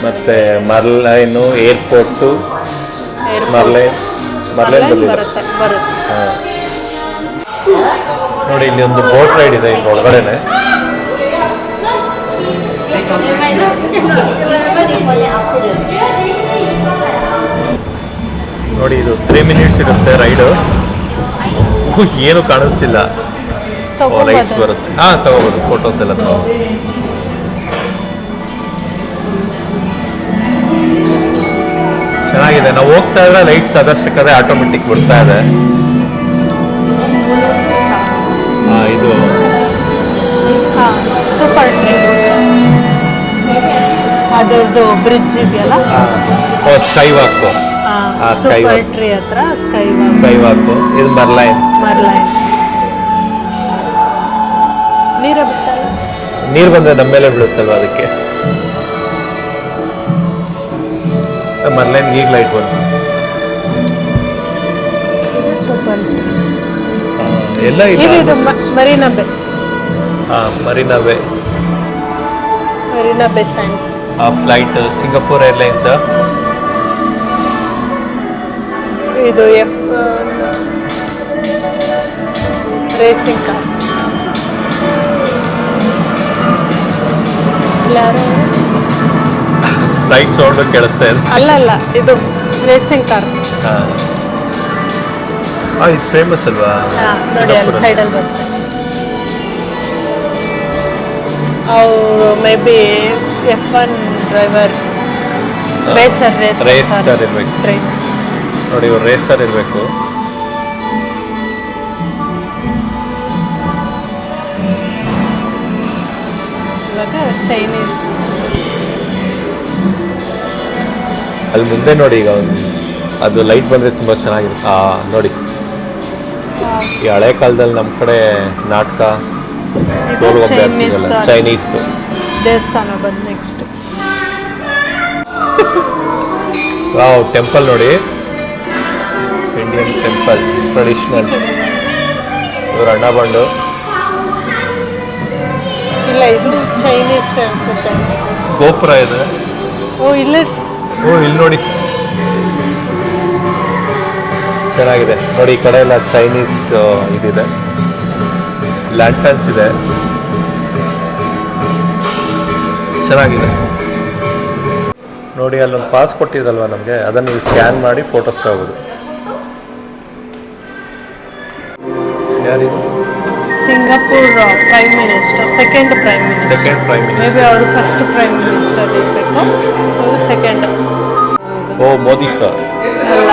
Speaker 2: ಮತ್ತೆ ಮರ್ಲೈನು ಏರ್ಪೋರ್ಟು ಮರ್ಲೈನ್
Speaker 1: ಬರುತ್ತೆ
Speaker 2: ನೋಡಿ ಇಲ್ಲಿ ಒಂದು ಬೋಟ್ ರೈಡ್ ಇದೆ ಇಲ್ಲಿ ಒಳಗಡೆನೆ ನೋಡಿ ಇದು 3 ಮಿನಿಟ್ಸ್ ಇರುತ್ತೆ ರೈಡು ಏನು ಕಾಣಿಸ್ತಿಲ್ಲ ಲೈಟ್ಸ್ ಬರುತ್ತೆ ತಗೋಬೋದು ಫೋಟೋಸ್ ಎಲ್ಲ ತಗೋಬೋದು ಚೆನ್ನಾಗಿದೆ ನಾವು ಹೋಗ್ತಾ ಇದ್ರೆ ಲೈಟ್ಸ್ ಅದಷ್ಟಕ್ಕದೇ ಆಟೋಮೆಟಿಕ್ ಬಿಡ್ತಾ ಇದೆ ಇದು
Speaker 1: ಸೂಪರ್ ಅದರದ್ದು ಬ್ರಿಡ್ಜ್ ಇದೆಯಲ್ಲ
Speaker 2: ಸ್ಕೈ ವಾಕ್
Speaker 1: ಸೂಪರ್ ಟ್ರೀ ಹತ್ರ
Speaker 2: ಸ್ಕೈ ವಾಕ್ ಇದು ಮರ್ಲೈನ್ ನೀರು ಬಂದ್ರೆ ನಮ್ಮ ಮೇಲೆ ಬೀಳುತ್ತಲ್ವ ಅದಕ್ಕೆ ಮರ್ಲೈನ್ ಈಗ ಲೈಟ್ ಬಂತು ಎಲ್ಲ
Speaker 1: ಇದು ಮರೀನಾ ಬೇ ಸ್ಯಾಂಡ್ಸ್
Speaker 2: ಫ್ಲೈಟ್ ಸಿಂಗಾಪುರ್ ಏರ್ಲೈನ್ಸ್
Speaker 1: ಇದು ರೇಸಿಂಗ್ ಕಾರ್
Speaker 2: ಫ್ಲೈಟ್ ಸೌಂಡ್ ಕೇಳಿಸ್ತಾ ಇದೆ
Speaker 1: ಅಲ್ಲ ಇದು ರೇಸಿಂಗ್ ಕಾರ್
Speaker 2: ಇದು ಫೇಮಸ್ ಅಲ್ವಾ
Speaker 1: ನೋಡಿ ಅಲ್ಲಿ ಸೈಡಲ್ಲಿ ಬರುತ್ತೆ ಅವರು may be F1 driver racer
Speaker 2: ಇರಬೇಕು ನೋಡಿ ಇವ್ರು ರೇಸರ್ ಇರಬೇಕು
Speaker 1: ಇವಾಗ ಚೈನೀಸ್
Speaker 2: ಅಲ್ಲಿ ಮುಂದೆ ನೋಡಿ ಈಗ ಅದು ಲೈಟ್ ಬಂದರೆ ತುಂಬ ಚೆನ್ನಾಗಿರುತ್ತೆ ನೋಡಿ ಈ ಹಳೆ ಕಾಲದಲ್ಲಿ ನಮ್ಮ ಕಡೆ ನಾಟಕ ತೋರುಗೊಂಬೆ ಆಗ್ತಿದಲ್ಲ ಚೈನೀಸ್ದು
Speaker 1: ದೇವಸ್ಥಾನ ಬಂದು ನೆಕ್ಸ್ಟ್
Speaker 2: ಟೆಂಪಲ್ ನೋಡಿ ಇಂಡಿಯನ್ ಟೆಂಪಲ್ ಟ್ರೆಡಿಷನಲ್ ಇವ್ರ ಅಣ್ಣ ಬಂಡು
Speaker 1: ಇಲ್ಲ ಇದು ಚೈನೀಸ್ ಅನ್ಸುತ್ತೆ
Speaker 2: ಗೋಪುರ ಇದೆ
Speaker 1: ಇಲ್ಲಿ
Speaker 2: ನೋಡಿ ಚೆನ್ನಾಗಿದೆ ನೋಡಿ ಈ ಕಡೆ ಎಲ್ಲ ಚೈನೀಸ್ ಇದಿದೆ ಲ್ಯಾಂಟನ್ಸ್ ಇದೆ ಚೆನ್ನಾಗಿದೆ ನೋಡಿ ಅಲ್ಲೊಂದು ಪಾಸ್ ಕೊಟ್ಟಿದ್ರಲ್ವ ನಮಗೆ ಅದನ್ನು ಸ್ಕ್ಯಾನ್ ಮಾಡಿ ಫೋಟೋಸ್ ತಗೋಬೋದು ಯಾರಿದು
Speaker 1: Singapore prime minister second prime minister may be ಅವರು ಫಸ್ಟ್ ಪ್ರೈಮ್ ಮಿನಿಸ್ಟರ್ ಇರಬೇಕು ಅವರು ಸೆಕೆಂಡ್
Speaker 2: ಮೋದಿ ಸರ್
Speaker 1: ಅಲ್ಲ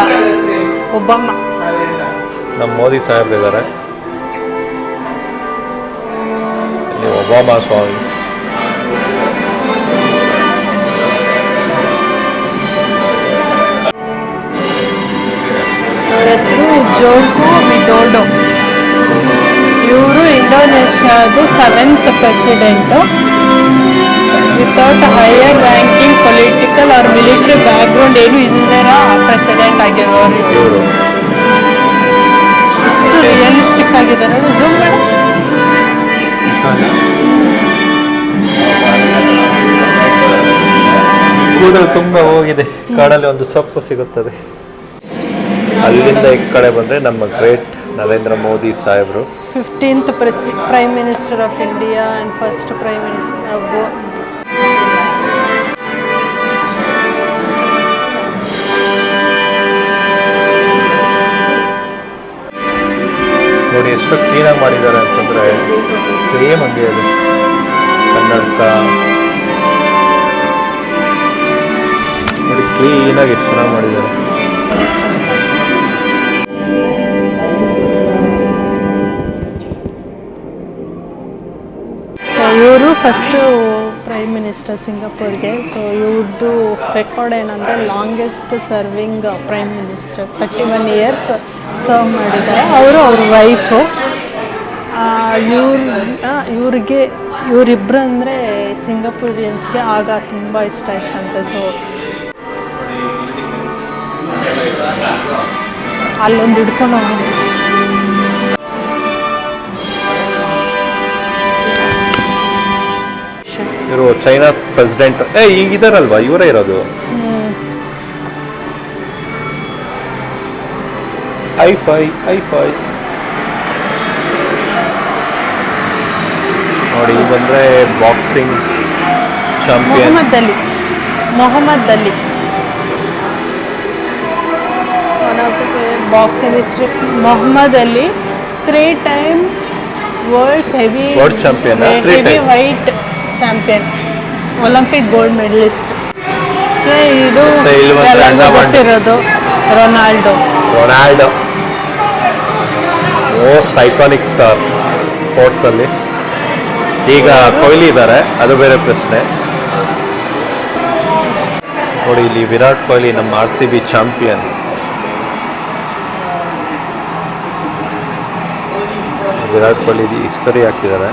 Speaker 1: ಒಬಾಮ
Speaker 2: ನಮ್ಮ ಮೋದಿ ಸಾಹೇಬ್ರು ಇದ್ದಾರೆ ಇಲ್ಲಿ ಒಬಾಮ ಸ್ವಾಮಿ
Speaker 1: ಅವರ ಹೆಸರು ಜೋಕೋ ವಿಡೋಡೋ ಇವರು ಇಂಡೋನೇಷ್ಯಾದು 7th president without higher ranking political or military background ಏನು ಇಲ್ದಿರ ಪ್ರೆಸಿಡೆಂಟ್ ಆಗಿರೋರು
Speaker 2: ಇವರು
Speaker 1: ಎಷ್ಟು ರಿಯಲಿಸ್ಟಿಕ್ ಆಗಿದ್ದಾರೆ ಝೂಮ್ ಮಾಡಿ
Speaker 2: ಕೂದಲು ತುಂಬ ಹೋಗಿದೆ ಕಾಡಲ್ಲಿ ಒಂದು ಸೊಪ್ಪು ಸಿಗುತ್ತದೆ ಅಲ್ಲಿಂದ ಈ ಕಡೆ ಬಂದರೆ ನಮ್ಮ ಗ್ರೇಟ್ ನರೇಂದ್ರ ಮೋದಿ ಸಾಹೇಬರು
Speaker 1: 15th prime minister of India and first prime minister
Speaker 2: ನೋಡಿ ಎಷ್ಟು ಕ್ಲೀನಾಗಿ ಮಾಡಿದ್ದಾರೆ ಅಂತಂದರೆ ಸೇಮ್ ಹಂಗೆ ಇದೆ ಕನ್ನಡಕ ನೋಡಿ ಕ್ಲೀನಾಗಿ ಎಷ್ಟು ಚೆನ್ನಾಗಿ ಮಾಡಿದ್ದಾರೆ
Speaker 1: ಇವರು ಫಸ್ಟು ಪ್ರೈಮ್ ಪ್ರೈಮ್ ಮಿನಿಸ್ಟರ್ ಸಿಂಗಾಪುರ್ಗೆ. ಸೊ ಇವ್ರದ್ದು ರೆಕಾರ್ಡ್ ಏನಂದರೆ longest serving prime minister 31 years serve ಮಾಡಿದ್ದಾರೆ. ಅವರು ಅವ್ರ ವೈಫು. ಇವರಿಬ್ಬರು ಅಂದರೆ ಸಿಂಗಾಪುರಿಯನ್ಸ್ಗೆ ಆಗ ತುಂಬ ಇಷ್ಟ ಇತ್ತಂತೆ. ಸೊ ಅಲ್ಲೊಂದು ಹಿಡ್ಕೊಂಡು ಹೋಗಿ
Speaker 2: ಇವರು ಚೈನಾ ಪ್ರೆಸಿಡೆಂಟ್ ಈಗಿದಾರಲ್ವಾ, ಇವರೇ ಇರೋದು. ಐಫೈ ನೋಡಿ, ಈ ಬಂದ್ರೆ boxing champion
Speaker 1: Muhammad Ali one of the boxing history. Muhammad Ali 3 times world
Speaker 2: champion,
Speaker 1: weight champion, Olympic gold medallist. ಇದು ಗೊತ್ತಿರೋದು Ronaldo.
Speaker 2: Most iconic star sports ಅಲ್ಲಿ. ಈಗ ಕೊಹ್ಲಿ ಇದ್ದಾರೆ, ಅದು ಬೇರೆ ಪ್ರಶ್ನೆ. ನೋಡಿ ಇಲ್ಲಿ ವಿರಾಟ್ ಕೊಹ್ಲಿ ನಮ್ಮ RCB champion. Virat Kohli history ಹಾಕಿದ್ದಾರೆ.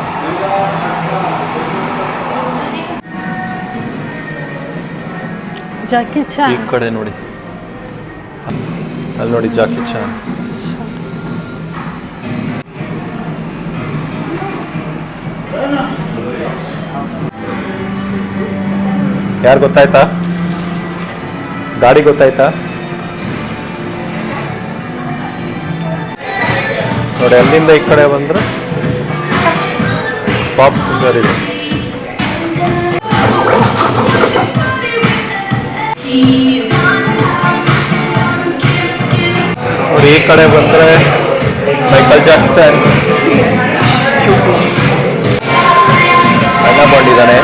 Speaker 1: ಜಾಕಿ ಚಾನ್
Speaker 2: ಈ ಕಡೆ ನೋಡಿ, ಅಲ್ಲಿ ನೋಡಿ ಜಾಕಿ ಚಾನ್. ಯಾರು ಗೊತ್ತಾಯ್ತಾ? ಗಾಡಿ ಗೊತ್ತಾಯ್ತಾ? ನೋಡಿ ಅಲ್ಲಿಂದ ಈ ಕಡೆ ಬಂದ್ರೆ ಪಾಪ್ ಸಿಂಗರ್ ಇದೆ. ನೋಡಿ ಈ ಕಡೆ ಬಂದ್ರೆ ಮೈಕಲ್ ಜಾಕ್ಸನ್ ಎಲ್ಲ ಬಂದಿದ್ದಾನೆ.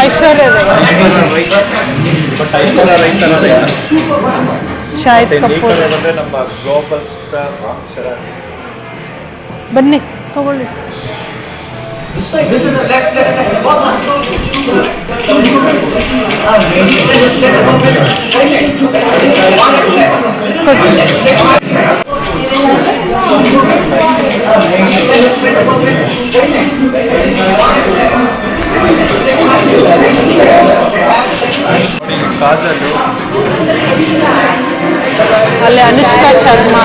Speaker 1: ಐಶ್ವರ್ಯ ಶಾಹಿದ್ ಕಪೂರ್.
Speaker 2: ನಮ್ಮ ಗ್ಲೋಬಲ್ ಸ್ಟಾರ್ ರಾಮ್ ಚರಣ್.
Speaker 1: ಬನ್ನಿ ತಗೊಳ್ಳಿ.
Speaker 2: ಕಾಜಲ್,
Speaker 1: ಅಲ್ಲಿ ಅನುಷ್ಕಾ ಶರ್ಮಾ,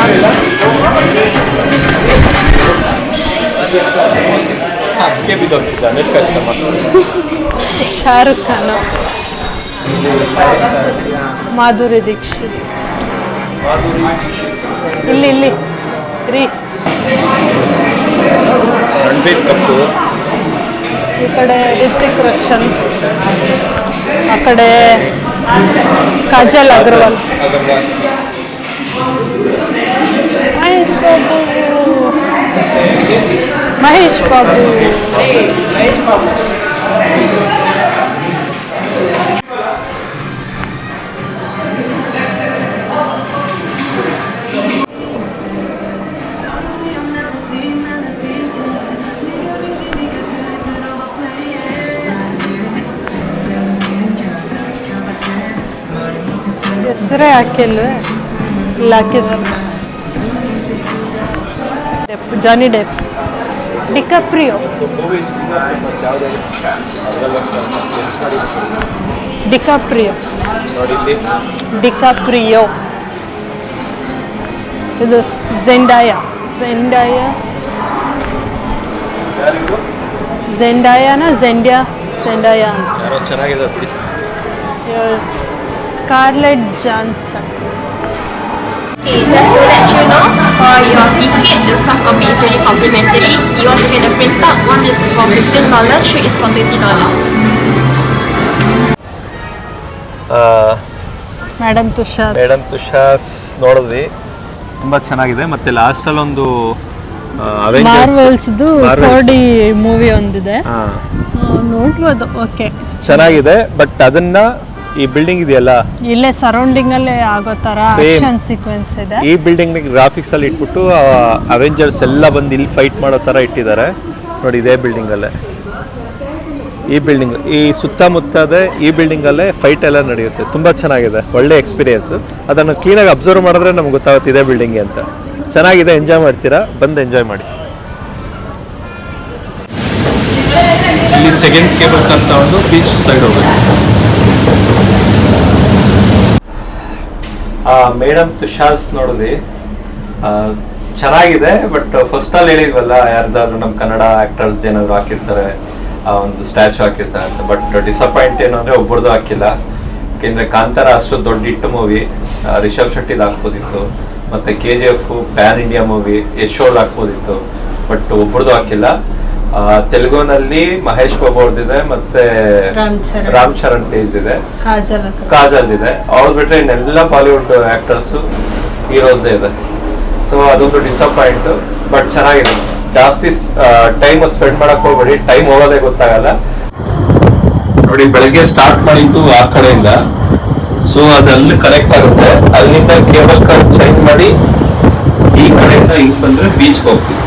Speaker 2: ಅನುಷ್ಕಾ ಶರ್ಮಾ,
Speaker 1: ಶಾರುಖ್ ಖಾನ್, ಮಾಧುರಿ ದೀಕ್ಷಿತ್. ಇಲ್ಲಿ ರೀ
Speaker 2: ರಣಬೀರ್ ಕಪೂರ್.
Speaker 1: ಈ ಕಡೆ ರಿತಿಕ್ ರೋಷನ್, ಆ ಕಡೆ ಕಾಜಲ್ ಅಗರ್ವಾಲ್, ಮಹೇಶ್ ಬಾಬು. ಹೆಸರೇ ಹಾಕಿಲ್ವೇ? ಇಲ್ಲ ಹಾಕಿದ್ದಾರೆ. Johnny Depp, DiCaprio, DiCaprio. ಇದು ಝೆಂಡಾಯಾನ ಝೆಂಡಾಯಾ ಅಂತ.
Speaker 2: ಯಾರೋ ಚೆನ್ನಾಗಿದೆ ಬಿಡಿ.
Speaker 1: Scarlett Johansson.
Speaker 5: Okay, just to let you know, for your ticket, the soft copy is really complimentary. You want to get the printout, one is for $15, three is for $20.
Speaker 1: Madam Tushar
Speaker 2: ನೋಡಿದ್ವಿ, ತುಂಬ ಚೆನ್ನಾಗಿದೆ. ಮತ್ತು ಲಾಸ್ಟಲ್ಲಿ ಒಂದು
Speaker 1: ಮಾರ್ವೆಲ್ಸ್ದು 4D ಮೂವಿ ಒಂದಿದೆ, ನೋಡ್ಬೋದು. Okay,
Speaker 2: ಚೆನ್ನಾಗಿದೆ. But ಅದನ್ನ ಈ ಬಿಲ್ಡಿಂಗ್ ಇದೆಯಲ್ಲ,
Speaker 1: ಇಲ್ಲೇ ಸರೌಂಡಿಂಗ್ ಅಲ್ಲೇ ಆಗೋ ತರ ಆಕ್ಷನ್ ಸೀಕ್ವೆನ್ಸ್ ಇದೆ.
Speaker 2: ಈ ಬಿಲ್ಡಿಂಗ್ ಗ್ರಾಫಿಕ್ಸ್ ಅಲ್ಲಿ ಇಟ್ಬಿಟ್ಟು ಅವೆಂಜರ್ಸ್ ಎಲ್ಲ ಬಂದು ಇಲ್ಲಿ ಫೈಟ್ ಮಾಡೋ ತರ ಇಟ್ಟಿದ್ದಾರೆ ನೋಡಿ. ಇದೇ ಬಿಲ್ಡಿಂಗ್ ಅಲ್ಲೇ, ಈ ಬಿಲ್ಡಿಂಗ್, ಈ ಸುತ್ತಮುತ್ತದೇ ಈ ಬಿಲ್ಡಿಂಗ್ ಅಲ್ಲೇ ಫೈಟ್ ಎಲ್ಲ ನಡೆಯುತ್ತೆ. ತುಂಬಾ ಚೆನ್ನಾಗಿದೆ, ಒಳ್ಳೆ ಎಕ್ಸ್ಪೀರಿಯನ್ಸ್. ಅದನ್ನು ಕ್ಲೀನಾಗಿ ಅಬ್ಸರ್ವ್ ಮಾಡಿದ್ರೆ ನಮ್ಗೆ ಗೊತ್ತಾಗುತ್ತೆ ಇದೇ ಬಿಲ್ಡಿಂಗ್ ಅಂತ. ಚೆನ್ನಾಗಿದೆ, ಎಂಜಾಯ್ ಮಾಡ್ತೀರಾ, ಬಂದು ಎಂಜಾಯ್ ಮಾಡಿ. ಇಲ್ಲಿ ಸೆಕೆಂಡ್ ಕೇಬಲ್ ಕಾರ್ ತಗೊಂಡು ಬೀಚ್ ಸೈಡ್ ಹೋಗುತ್ತೆ. ಮೇಡಮ್ ತುಷಾರ್ಸ್ ನೋಡಿದ್ವಿ, ಚೆನ್ನಾಗಿದೆ. ಬಟ್ ಫಸ್ಟ್ ಅಲ್ಲಿ ಹೇಳಿದ್ವಲ್ಲ, ಯಾರ್ದಾದ್ರು ನಮ್ಮ ಕನ್ನಡ ಆಕ್ಟರ್ಸ್ ಏನಾದ್ರು ಹಾಕಿರ್ತಾರೆ, ಒಂದು ಸ್ಟ್ಯಾಚು ಹಾಕಿರ್ತಾರೆ ಅಂತ. ಬಟ್ ಡಿಸಪಾಯಿಂಟ್ ಏನು ಅಂದ್ರೆ ಒಬ್ಬರದು ಹಾಕಿಲ್ಲ. ಯಾಕೆಂದ್ರೆ ಕಾಂತಾರ ಅಷ್ಟು ದೊಡ್ಡ ಹಿಟ್ ಮೂವಿ, ರಿಷಬ್ ಶೆಟ್ಟಿದ್ ಹಾಕ್ಬೋದಿತ್ತು. ಮತ್ತೆ KGF ಪ್ಯಾನ್ ಇಂಡಿಯಾ ಮೂವಿ, ಯಶೋಳ್ ಹಾಕ್ಬೋದಿತ್ತು. ಬಟ್ ಒಬ್ಬರದು ಹಾಕಿಲ್ಲ. ತೆಲುಗುನಲ್ಲಿ ಮಹೇಶ್ ಬಾಬು ಅವ್ರದ್ದಿದೆ, ಮತ್ತೆ ರಾಮ್ ಚರಣ್ ತೇಜ್ ಇದೆ, ಕಾಜಲ್ ಇದೆ. ಅವ್ರು ಬಿಟ್ರೆ ಇನ್ನೆಲ್ಲ ಬಾಲಿವುಡ್ ಆಕ್ಟರ್ಸ್ ಹೀರೋಸ್ ಇದೆ. ಸೊ ಅದೊಂದು ಡಿಸಪಾಯಿಂಟ್. ಬಟ್ ಚೆನ್ನಾಗಿದೆ. ಜಾಸ್ತಿ ಟೈಮ್ ಸ್ಪೆಂಡ್ ಮಾಡಕ್ ಹೋಗ್ಬೇಡಿ, ಟೈಮ್ ಹೋಗೋದೇ ಗೊತ್ತಾಗಲ್ಲ. ನೋಡಿ, ಬೆಳಗ್ಗೆ ಸ್ಟಾರ್ಟ್ ಮಾಡಿದ್ದು ಆ ಕಡೆಯಿಂದ, ಸೊ ಅದಲ್ಲಿ ಕನೆಕ್ಟ್ ಆಗುತ್ತೆ. ಅಲ್ಲಿಂದ ಕೇಬಲ್ ಕಾರ್ ಚೇಂಜ್ ಮಾಡಿ ಈ ಕಡೆಯಿಂದ ಹಿಂಗ್ ಬಂದ್ರೆ ಬೀಚ್ಗೆ ಹೋಗ್ತೀವಿ.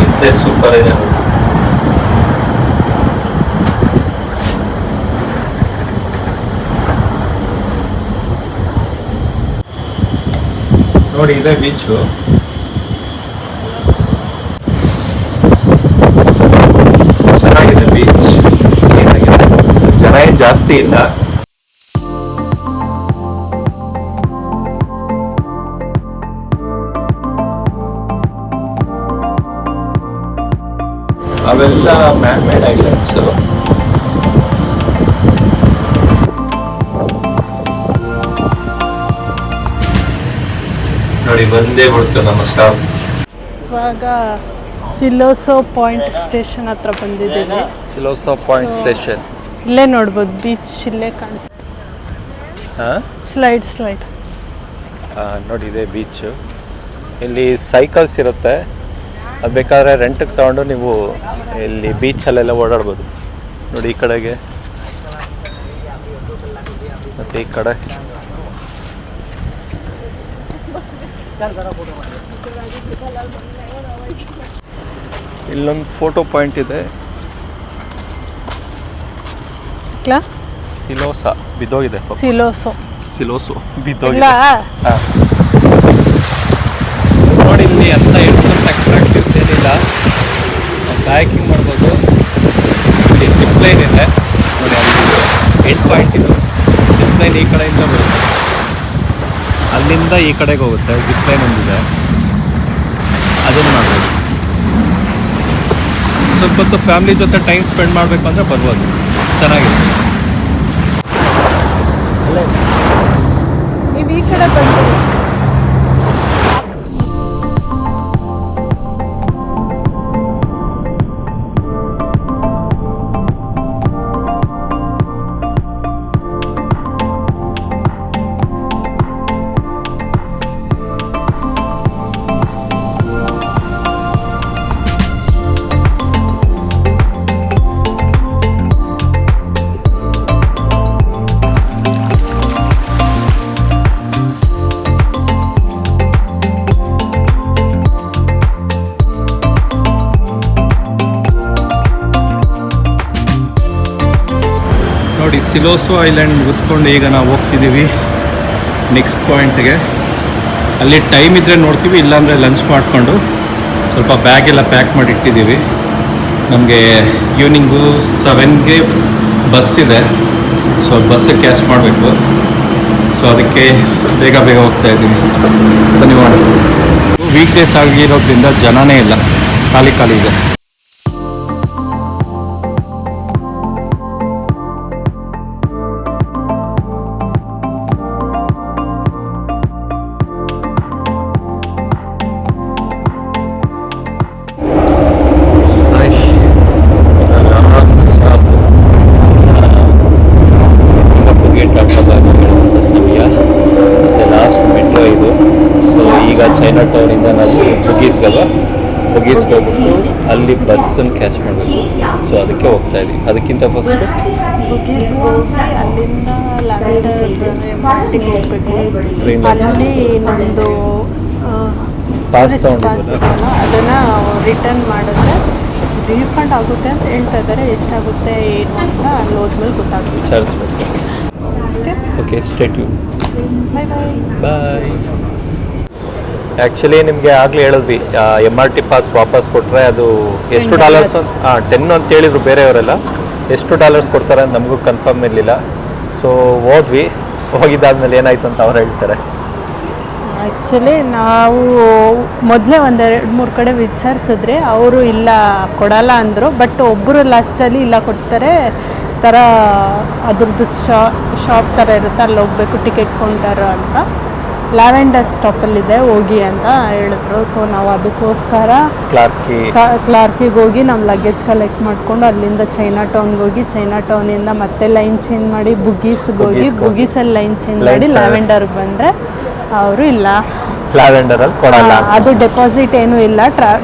Speaker 2: ಇದೇ ಸೂಪರ್ ಇದೆ. ನೋಡಿ, ಇದೇ ಬೀಚು. ಚೆನ್ನಾಗಿದೆ ಬೀಚ್, ಏನಾಗಿದೆ, ಜನ ಏನು ಜಾಸ್ತಿ ಇಲ್ಲ. ಅವೆಲ್ಲ ಮ್ಯಾನ್ ಮೇಡ್ ಐಲ್ಯಾಂಡ್ಸ್. ನೋಡಿ, ಬಂದೇ ಬಿಡ್ತು ನಮ್ಮ ಸ್ಟಾಪ್.
Speaker 1: ಇವಾಗ ಸಿಲೋಸೋ ಪಾಯಿಂಟ್ ಸ್ಟೇಷನ್ ಹತ್ರ ಬಂದಿದ್ದೀವಿ.
Speaker 2: ಸಿಲೋಸೋ ಪಾಯಿಂಟ್ ಸ್ಟೇಷನ್
Speaker 1: ಇಲ್ಲೇ ನೋಡ್ಬೋದು, ಬೀಚ್ ಇಲ್ಲೇ ಕಾಣಿಸ್ತು. ಸ್ಲೈಡ್
Speaker 2: ನೋಡಿ, ಇದೆ ಬೀಚು. ಇಲ್ಲಿ ಸೈಕಲ್ಸ್ ಇರುತ್ತೆ, ಅದು ಬೇಕಾದ್ರೆ ರೆಂಟಿಗೆ ತಗೊಂಡು ನೀವು ಇಲ್ಲಿ ಬೀಚಲ್ಲೆಲ್ಲ ಓಡಾಡ್ಬೋದು. ನೋಡಿ, ಈ ಕಡೆಗೆ ಮತ್ತು ಈ ಕಡೆ. ಇಲ್ಲೊಂದು ಫೋಟೋ ಪಾಯಿಂಟ್ ಇದೆ. ಸಿಲೋಸಾ ಬಿದ್ದೋಗಿದೆ. ಸಿಲೋಸೋ ಬಿದ್ದೋಗಿದೆ. ನೋಡಿ, ಇಲ್ಲಿ ಅಂತ ಅಟ್ರಾಕ್ಟಿವ್ಸ್ ಏನಿಲ್ಲ, ಕಾಯಕಿಂಗ್ ಮಾಡ್ಬೋದು. ಇಲ್ಲಿ ಜಿಪ್ಲೈನ್ ಇದೆ ನೋಡಿ, ಅಲ್ಲಿ ಎಂಡ್ ಪಾಯಿಂಟ್ ಇದು. ಜಿಪ್ಲೈನ್ ಈ ಕಡೆಯಿಂದ ಬರುತ್ತೆ, ಅಲ್ಲಿಂದ ಈ ಕಡೆಗೆ ಹೋಗುತ್ತೆ. ಜಿಪ್ಲೈನ್ ಒಂದಿದೆ, ಅದನ್ನು ಮಾಡ್ಬೋದು. ಸ್ವಲ್ಪ ಹೊತ್ತು ಫ್ಯಾಮಿಲಿ ಜೊತೆ ಟೈಮ್ ಸ್ಪೆಂಡ್ ಮಾಡಬೇಕು ಅಂದರೆ ಬರ್ಬೋದು, ಚೆನ್ನಾಗಿದೆ.
Speaker 1: ನೀವು ಈ ಕಡೆ ಬಂದು
Speaker 2: ನೋಡಿ, ಸಿಲೋಸೋ ಐಲ್ಯಾಂಡ್ ಮುಗಿಸ್ಕೊಂಡು ಈಗ ನಾವು ಹೋಗ್ತಿದ್ದೀವಿ ನೆಕ್ಸ್ಟ್ ಪಾಯಿಂಟ್ಗೆ. ಅಲ್ಲಿ ಟೈಮ್ ಇದ್ದರೆ ನೋಡ್ತೀವಿ, ಇಲ್ಲಾಂದರೆ ಲಂಚ್ ಮಾಡಿಕೊಂಡು ಸ್ವಲ್ಪ ಬ್ಯಾಗೆಲ್ಲ ಪ್ಯಾಕ್ ಮಾಡಿ ಇಟ್ಟಿದ್ದೀವಿ. ನಮಗೆ ಈವ್ನಿಂಗು 7ಗೆ ಬಸ್ ಇದೆ, ಸೊ ಬಸ್ಸಿಗೆ ಕ್ಯಾಚ್ ಮಾಡಬೇಕು. ಸೊ ಅದಕ್ಕೆ ಬೇಗ ಹೋಗ್ತಾ ಇದ್ದೀವಿ. ಧನ್ಯವಾದ. ವೀಕ್ ಡೇಸ್ ಆಗಿರೋದ್ರಿಂದ ಜನನೇ ಇಲ್ಲ, ಖಾಲಿ ಇದೆ. ಚೈನಾ ಟೌನಿಂದ ನಾವು ಹೋಗ್ತಾ ಇದೀವಿ. ಅದಕ್ಕಿಂತ ಫಸ್ಟ್
Speaker 1: ಬುಗೀಸ್ ಹೋಗಿ ಅಲ್ಲಿಂದ ಲ್ಯಾವೆಂಡರ್ ಪಾರ್ಟಿಗೆ ಹೋಗ್ಬೇಕು.
Speaker 2: Train
Speaker 1: ಅಲ್ಲಿ ನಮ್ಮದು
Speaker 2: ಪಾಸ್
Speaker 1: ಪಾಸ್
Speaker 2: ತಗೊಂಡಿದ್ದಲ್ಲ
Speaker 1: ಇದೆಯಲ್ಲ ಅದನ್ನು ರಿಟರ್ನ್ ಮಾಡಿದ್ರೆ ರೀಫಂಡ್ ಆಗುತ್ತೆ ಅಂತ ಹೇಳ್ತಾ ಇದ್ದಾರೆ. ಎಷ್ಟಾಗುತ್ತೆ ಏನು ಅಂತ ಅಲ್ಲಿ ಹೋದ್ಮೇಲೆ ಗೊತ್ತಾಗುತ್ತೆ.
Speaker 2: ವಿಚಾರಿಸ್ಬೇಕು.
Speaker 1: Okay,
Speaker 2: okay, stay tune.
Speaker 1: Bye bye.
Speaker 2: Bye. Actually ನಿಮಗೆ ಆಗಲೇ ಹೇಳಿದ್ವಿ, MRT ಪಾಸ್ ವಾಪಸ್ ಕೊಟ್ಟರೆ ಅದು ಎಷ್ಟು
Speaker 1: $10.
Speaker 2: ಡಾಲರ್ಸ್ 10 ಅಂತ ಹೇಳಿದ್ರು ಬೇರೆಯವರೆಲ್ಲ. ಎಷ್ಟು ಡಾಲರ್ಸ್ ಕೊಡ್ತಾರೆ ಅಂತ ನಮಗೂ ಕನ್ಫರ್ಮ್ ಇರಲಿಲ್ಲ. ಸೊ ಹೋದ್ವಿ, ಹೋಗಿದ್ದಾದ್ಮೇಲೆ ಏನಾಯ್ತು ಅಂತ ಅವ್ರು ಹೇಳ್ತಾರೆ.
Speaker 1: ಆ್ಯಕ್ಚುಲಿ ನಾವು ಮೊದಲೇ 2-3 ಕಡೆ ವಿಚಾರಿಸಿದ್ರೆ ಅವರು ಇಲ್ಲ ಕೊಡಲ್ಲ ಅಂದರು. ಬಟ್ ಒಬ್ಬರು ಲಾಸ್ಟಲ್ಲಿ ಇಲ್ಲ ಕೊಡ್ತಾರೆ ಥರ ಅದ್ರದ್ದು ಶಾಪ್ ಥರ ಇರುತ್ತೆ, ಅಲ್ಲಿ ಹೋಗ್ಬೇಕು ಟಿಕೆಟ್ ಕೌಂಟರ್ ಅಂತ. ಲ್ಯಾವೆಂಡರ್ ಸ್ಟಾಪಲ್ಲಿದೆ ಹೋಗಿ ಅಂತ ಹೇಳಿದ್ರು. ಸೊ ನಾವು ಅದಕ್ಕೋಸ್ಕರ ಕ್ಲಾರ್ಕಿಗೆ ಹೋಗಿ ನಮ್ಮ ಲಗೇಜ್ ಕಲೆಕ್ಟ್ ಮಾಡಿಕೊಂಡು ಅಲ್ಲಿಂದ ಚೈನಾ ಟೌನ್ಗೆ ಹೋಗಿ ಚೈನಾ ಟೌನಿಂದ ಮತ್ತೆ ಲೈನ್ ಚೇಂಜ್ ಮಾಡಿ ಬುಗೀಸ್ಗೆ ಹೋಗಿ ಬುಗೀಸಲ್ಲಿ ಲೈನ್ ಚೇಂಜ್ ಮಾಡಿ ಲ್ಯಾವೆಂಡರ್ಗೆ ಬಂದರೆ ಅವರು ಇಲ್ಲ
Speaker 2: ಲ್ಯಾವೆಂಡರಲ್ಲಿ ಕೊಡಲ್ಲ.
Speaker 1: ಅದು ಡೆಪಾಸಿಟ್ ಏನೂ ಇಲ್ಲ,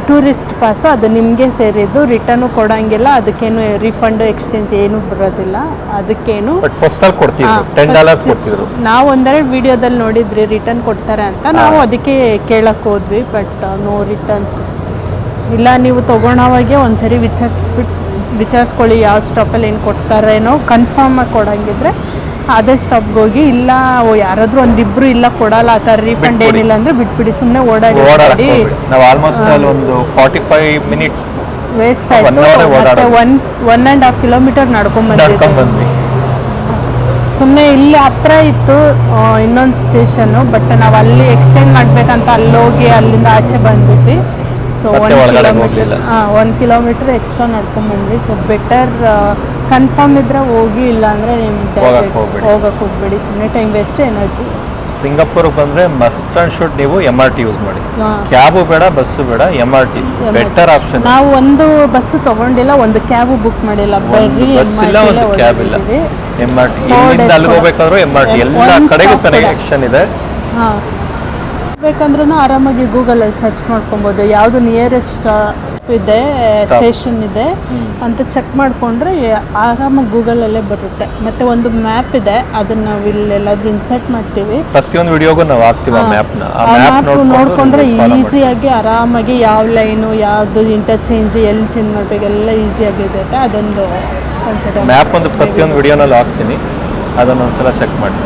Speaker 1: ಟೂರಿಸ್ಟ್ ಪಾಸು, ಅದು ನಿಮಗೆ ಸೇರಿದ್ದು. ರಿಟರ್ನು ಕೊಡೋಂಗಿಲ್ಲ, ಅದಕ್ಕೇನು ರಿಫಂಡ್ ಎಕ್ಸ್ಚೇಂಜ್ ಏನೂ ಬರೋದಿಲ್ಲ. ಅದಕ್ಕೇನು
Speaker 2: ಬಟ್ ಫಸ್ಟಲ್ಲಿ ಕೊಡ್ತಿದ್ರು, $10 ಕೊಡ್ತಿದ್ರು.
Speaker 1: ನಾವು ಒಂದೆರಡು ವಿಡಿಯೋದಲ್ಲಿ ನೋಡಿದ್ರಿ ರಿಟರ್ನ್ ಕೊಡ್ತಾರೆ ಅಂತ. ನಾವು ಅದಕ್ಕೆ ಕೇಳಕ್ಕೆ ಹೋದ್ವಿ, ಬಟ್ ನೋ ರಿಟರ್ನ್ಸ್ ಇಲ್ಲ. ನೀವು ತೊಗೊಳೋವಾಗೆ ಒಂದ್ಸರಿ ವಿಚಾರಿಸ್ಕೊಳ್ಳಿ ಯಾವ ಸ್ಟಾಪಲ್ಲಿ ಏನು ಕೊಡ್ತಾರೇನೋ. ಕನ್ಫರ್ಮಾಗಿ ಕೊಡೋಂಗಿದ್ರೆ ಅದೇ ಸ್ಟಾಪ್ಗೆ ಹೋಗಿ. ಇಲ್ಲ ಯಾರಾದರೂ ಒಂದಿಬ್ರು ಇಲ್ಲ ಕೊಡಲ್ಲ ಆ ಥರ ರಿಫಂಡ್ ಏನಿಲ್ಲ ಅಂದರೆ ಬಿಟ್ಬಿಡಿ, ಸುಮ್ಮನೆ ಓಡಾಡಿ
Speaker 2: ನಾವು ಆಲ್ಮೋಸ್ಟ್ ಅಲ್ಲಿ ಒಂದು 45 ಮಿನಿಟ್ಸ್
Speaker 1: ವೇಸ್ಟ್ ಆಯಿತು. ಮತ್ತೆ 1.5 ಕಿಲೋಮೀಟರ್ ನಡ್ಕೊಂಡ್ಬಂದ್ವಿ. ಸುಮ್ಮನೆ ಇಲ್ಲಿ ಹತ್ರ ಇತ್ತು ಇನ್ನೊಂದು ಸ್ಟೇಷನ್ನು, ಬಟ್ ನಾವು ಅಲ್ಲಿ ಎಕ್ಸ್ಚೇಂಜ್ ಮಾಡಬೇಕಂತ ಅಲ್ಲೋಗಿ ಅಲ್ಲಿಂದ ಆಚೆ ಬಂದ್ಬಿಟ್ವಿ. ಸೊ 1 ಕಿಲೋಮೀಟರ್ ಎಕ್ಸ್ಟ್ರಾ ನಡ್ಕೊಂಡ್ಬಂದ್ವಿ. ಸೊ ಬೆಟರ್ ಕನ್ಫರ್ಮ್ ಇದ್ರೆ ಹೋಗಿ, ಇಲ್ಲ ಅಂದರೆ ನಿಮ್ಗೆ ಹೋಗಕ್ಕೆ ಹೋಗ್ಬೇಡಿ, ಸುಮ್ಮನೆ ಟೈಮ್ ವೇಸ್ಟ್, ಎನರ್ಜಿ ವೇಸ್ಟ್.
Speaker 2: ಸಿಂಗಾಪುರ್ಗೆ ಬಂದರೆ ಮಸ್ಟ್ ಆ್ಯಂಡ್ ಶುಡ್ ನೀವು MRT ಯೂಸ್ ಮಾಡಿ. ಕ್ಯಾಬು ಬೇಡ, ಬಸ್ಸು ಬೇಡ, MRT ಬೆಟರ್ ಆಪ್ಷನ್.
Speaker 1: ನಾವು ಒಂದು ಬಸ್ಸು ತೊಗೊಂಡಿಲ್ಲ, ಒಂದು ಕ್ಯಾಬು ಬುಕ್ ಮಾಡಿಲ್ಲ, ಬರೀ
Speaker 2: ಕ್ಯಾಬ್ ಇಲ್ಲ, MRT. ಇಲ್ಲಿಂದ ಅಲ್ಲಿಗೆ ಹೋಗ್ಬೇಕಾದ್ರೂ MRT ಎಲ್ಲ ಕಡೆಗೂ ಕನೆಕ್ಷನ್ ಇದೆ.
Speaker 1: ಹಾಂ, ಬೇಕಂದ್ರೂ ಆರಾಮಾಗಿ ಗೂಗಲಲ್ಲಿ ಸರ್ಚ್ ಮಾಡ್ಕೊಬೋದು ಯಾವುದು ನಿಯರೆಸ್ಟ್ ಇದೆ, ಸ್ಟೇಷನ್ ಇದೆ ಅಂತ ಚೆಕ್ ಮಾಡಿಕೊಂಡ್ರೆ ಆರಾಮಾಗಿ ಗೂಗಲಲ್ಲೇ ಬರುತ್ತೆ. ಮತ್ತು ಒಂದು ಮ್ಯಾಪ್ ಇದೆ, ಅದನ್ನು ನಾವು ಇಲ್ಲೆಲ್ಲಾದ್ರೂ ಇನ್ಸರ್ಟ್ ಮಾಡ್ತೀವಿ.
Speaker 2: ಪ್ರತಿಯೊಂದು ವಿಡಿಯೋಗೂ ನಾವು ಹಾಕ್ತೀವಿ ಆ ಮ್ಯಾಪ್ನ.
Speaker 1: ಆ ಮ್ಯಾಪ್ ನೋಡಿಕೊಂಡ್ರೆ ಈಸಿಯಾಗಿ ಆರಾಮಾಗಿ ಯಾವ ಲೈನು ಯಾವುದು ಇಂಟರ್ಚೇಂಜ್ ಎಲ್ಲಿ ಚೇಂಜ್ ಮಾಡಬೇಕು ಎಲ್ಲ ಈಸಿಯಾಗಿದೆ. ಅದೊಂದು ಕನ್ಸಿಡರ್
Speaker 2: ಮ್ಯಾಪ್ ಒಂದು ಪ್ರತಿಯೊಂದು ವಿಡಿಯೋನಲ್ಲಿ ಹಾಕ್ತೀನಿ, ಅದನ್ನು ಒಂದ್ಸಲ ಚೆಕ್ ಮಾಡಿ.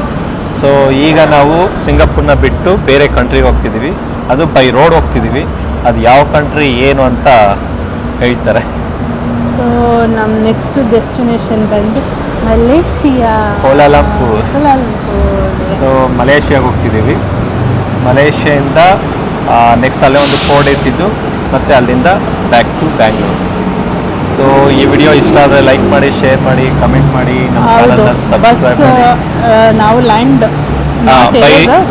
Speaker 2: ಸೊ ಈಗ ನಾವು ಸಿಂಗಾಪುರ್ನ ಬಿಟ್ಟು ಬೇರೆ ಕಂಟ್ರಿಗೆ ಹೋಗ್ತಿದ್ದೀವಿ. ಅದು ಬೈ ರೋಡ್ ಹೋಗ್ತಿದ್ದೀವಿ. ಅದು ಯಾವ ಕಂಟ್ರಿ ಏನು ಅಂತ ಹೇಳ್ತಾರೆ.
Speaker 1: ಸೊ ನಮ್ಮ ನೆಕ್ಸ್ಟ್ ಡೆಸ್ಟಿನೇಷನ್ ಬಂದು ಮಲೇಷಿಯಾ,
Speaker 2: ಕೋಲಾಲಂಪುರ್. ಸೊ ಮಲೇಷಿಯಾಗೆ ಹೋಗ್ತಿದ್ದೀವಿ. ಮಲೇಷಿಯಾದಿಂದ ನೆಕ್ಸ್ಟ್ ಅಲ್ಲೇ ಒಂದು 4 ಡೇಸ್ ಇದ್ದು ಮತ್ತೆ ಅಲ್ಲಿಂದ ಬ್ಯಾಕ್ ಟು ಬ್ಯಾಂಗ್ಳೂರು. ಸೊ ಈ ವಿಡಿಯೋ ಇಷ್ಟ ಆದರೆ ಲೈಕ್ ಮಾಡಿ, ಶೇರ್ ಮಾಡಿ, ಕಮೆಂಟ್ ಮಾಡಿ, ನಮ್ಮ ಚಾನಲ್ನ ಸಬ್ಸ್ಕ್ರೈಬ್ ಮಾಡಿ.
Speaker 1: ನಾವು ಲ್ಯಾಂಡ್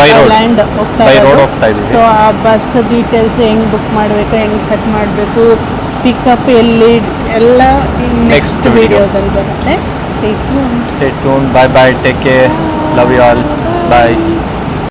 Speaker 2: ಬೈ ರೋಡ್ ಹೋಗ್ತಾ ಇದ್ದೀವಿ.
Speaker 1: ಸೊ ಆ ಬಸ್ ಡೀಟೇಲ್ಸ್ ಹೆಂಗೆ ಬುಕ್ ಮಾಡಬೇಕು, ಹೆಂಗೆ ಚೆಕ್ ಮಾಡಬೇಕು, ಪಿಕಪ್ ಎಲ್ಲಿ ಎಲ್ಲ ನೆಕ್ಸ್ಟ್ ವಿಡಿಯೋದಲ್ಲಿ ಬರುತ್ತೆ. Stay tune.
Speaker 2: Bye bye, take care, love you all, bye.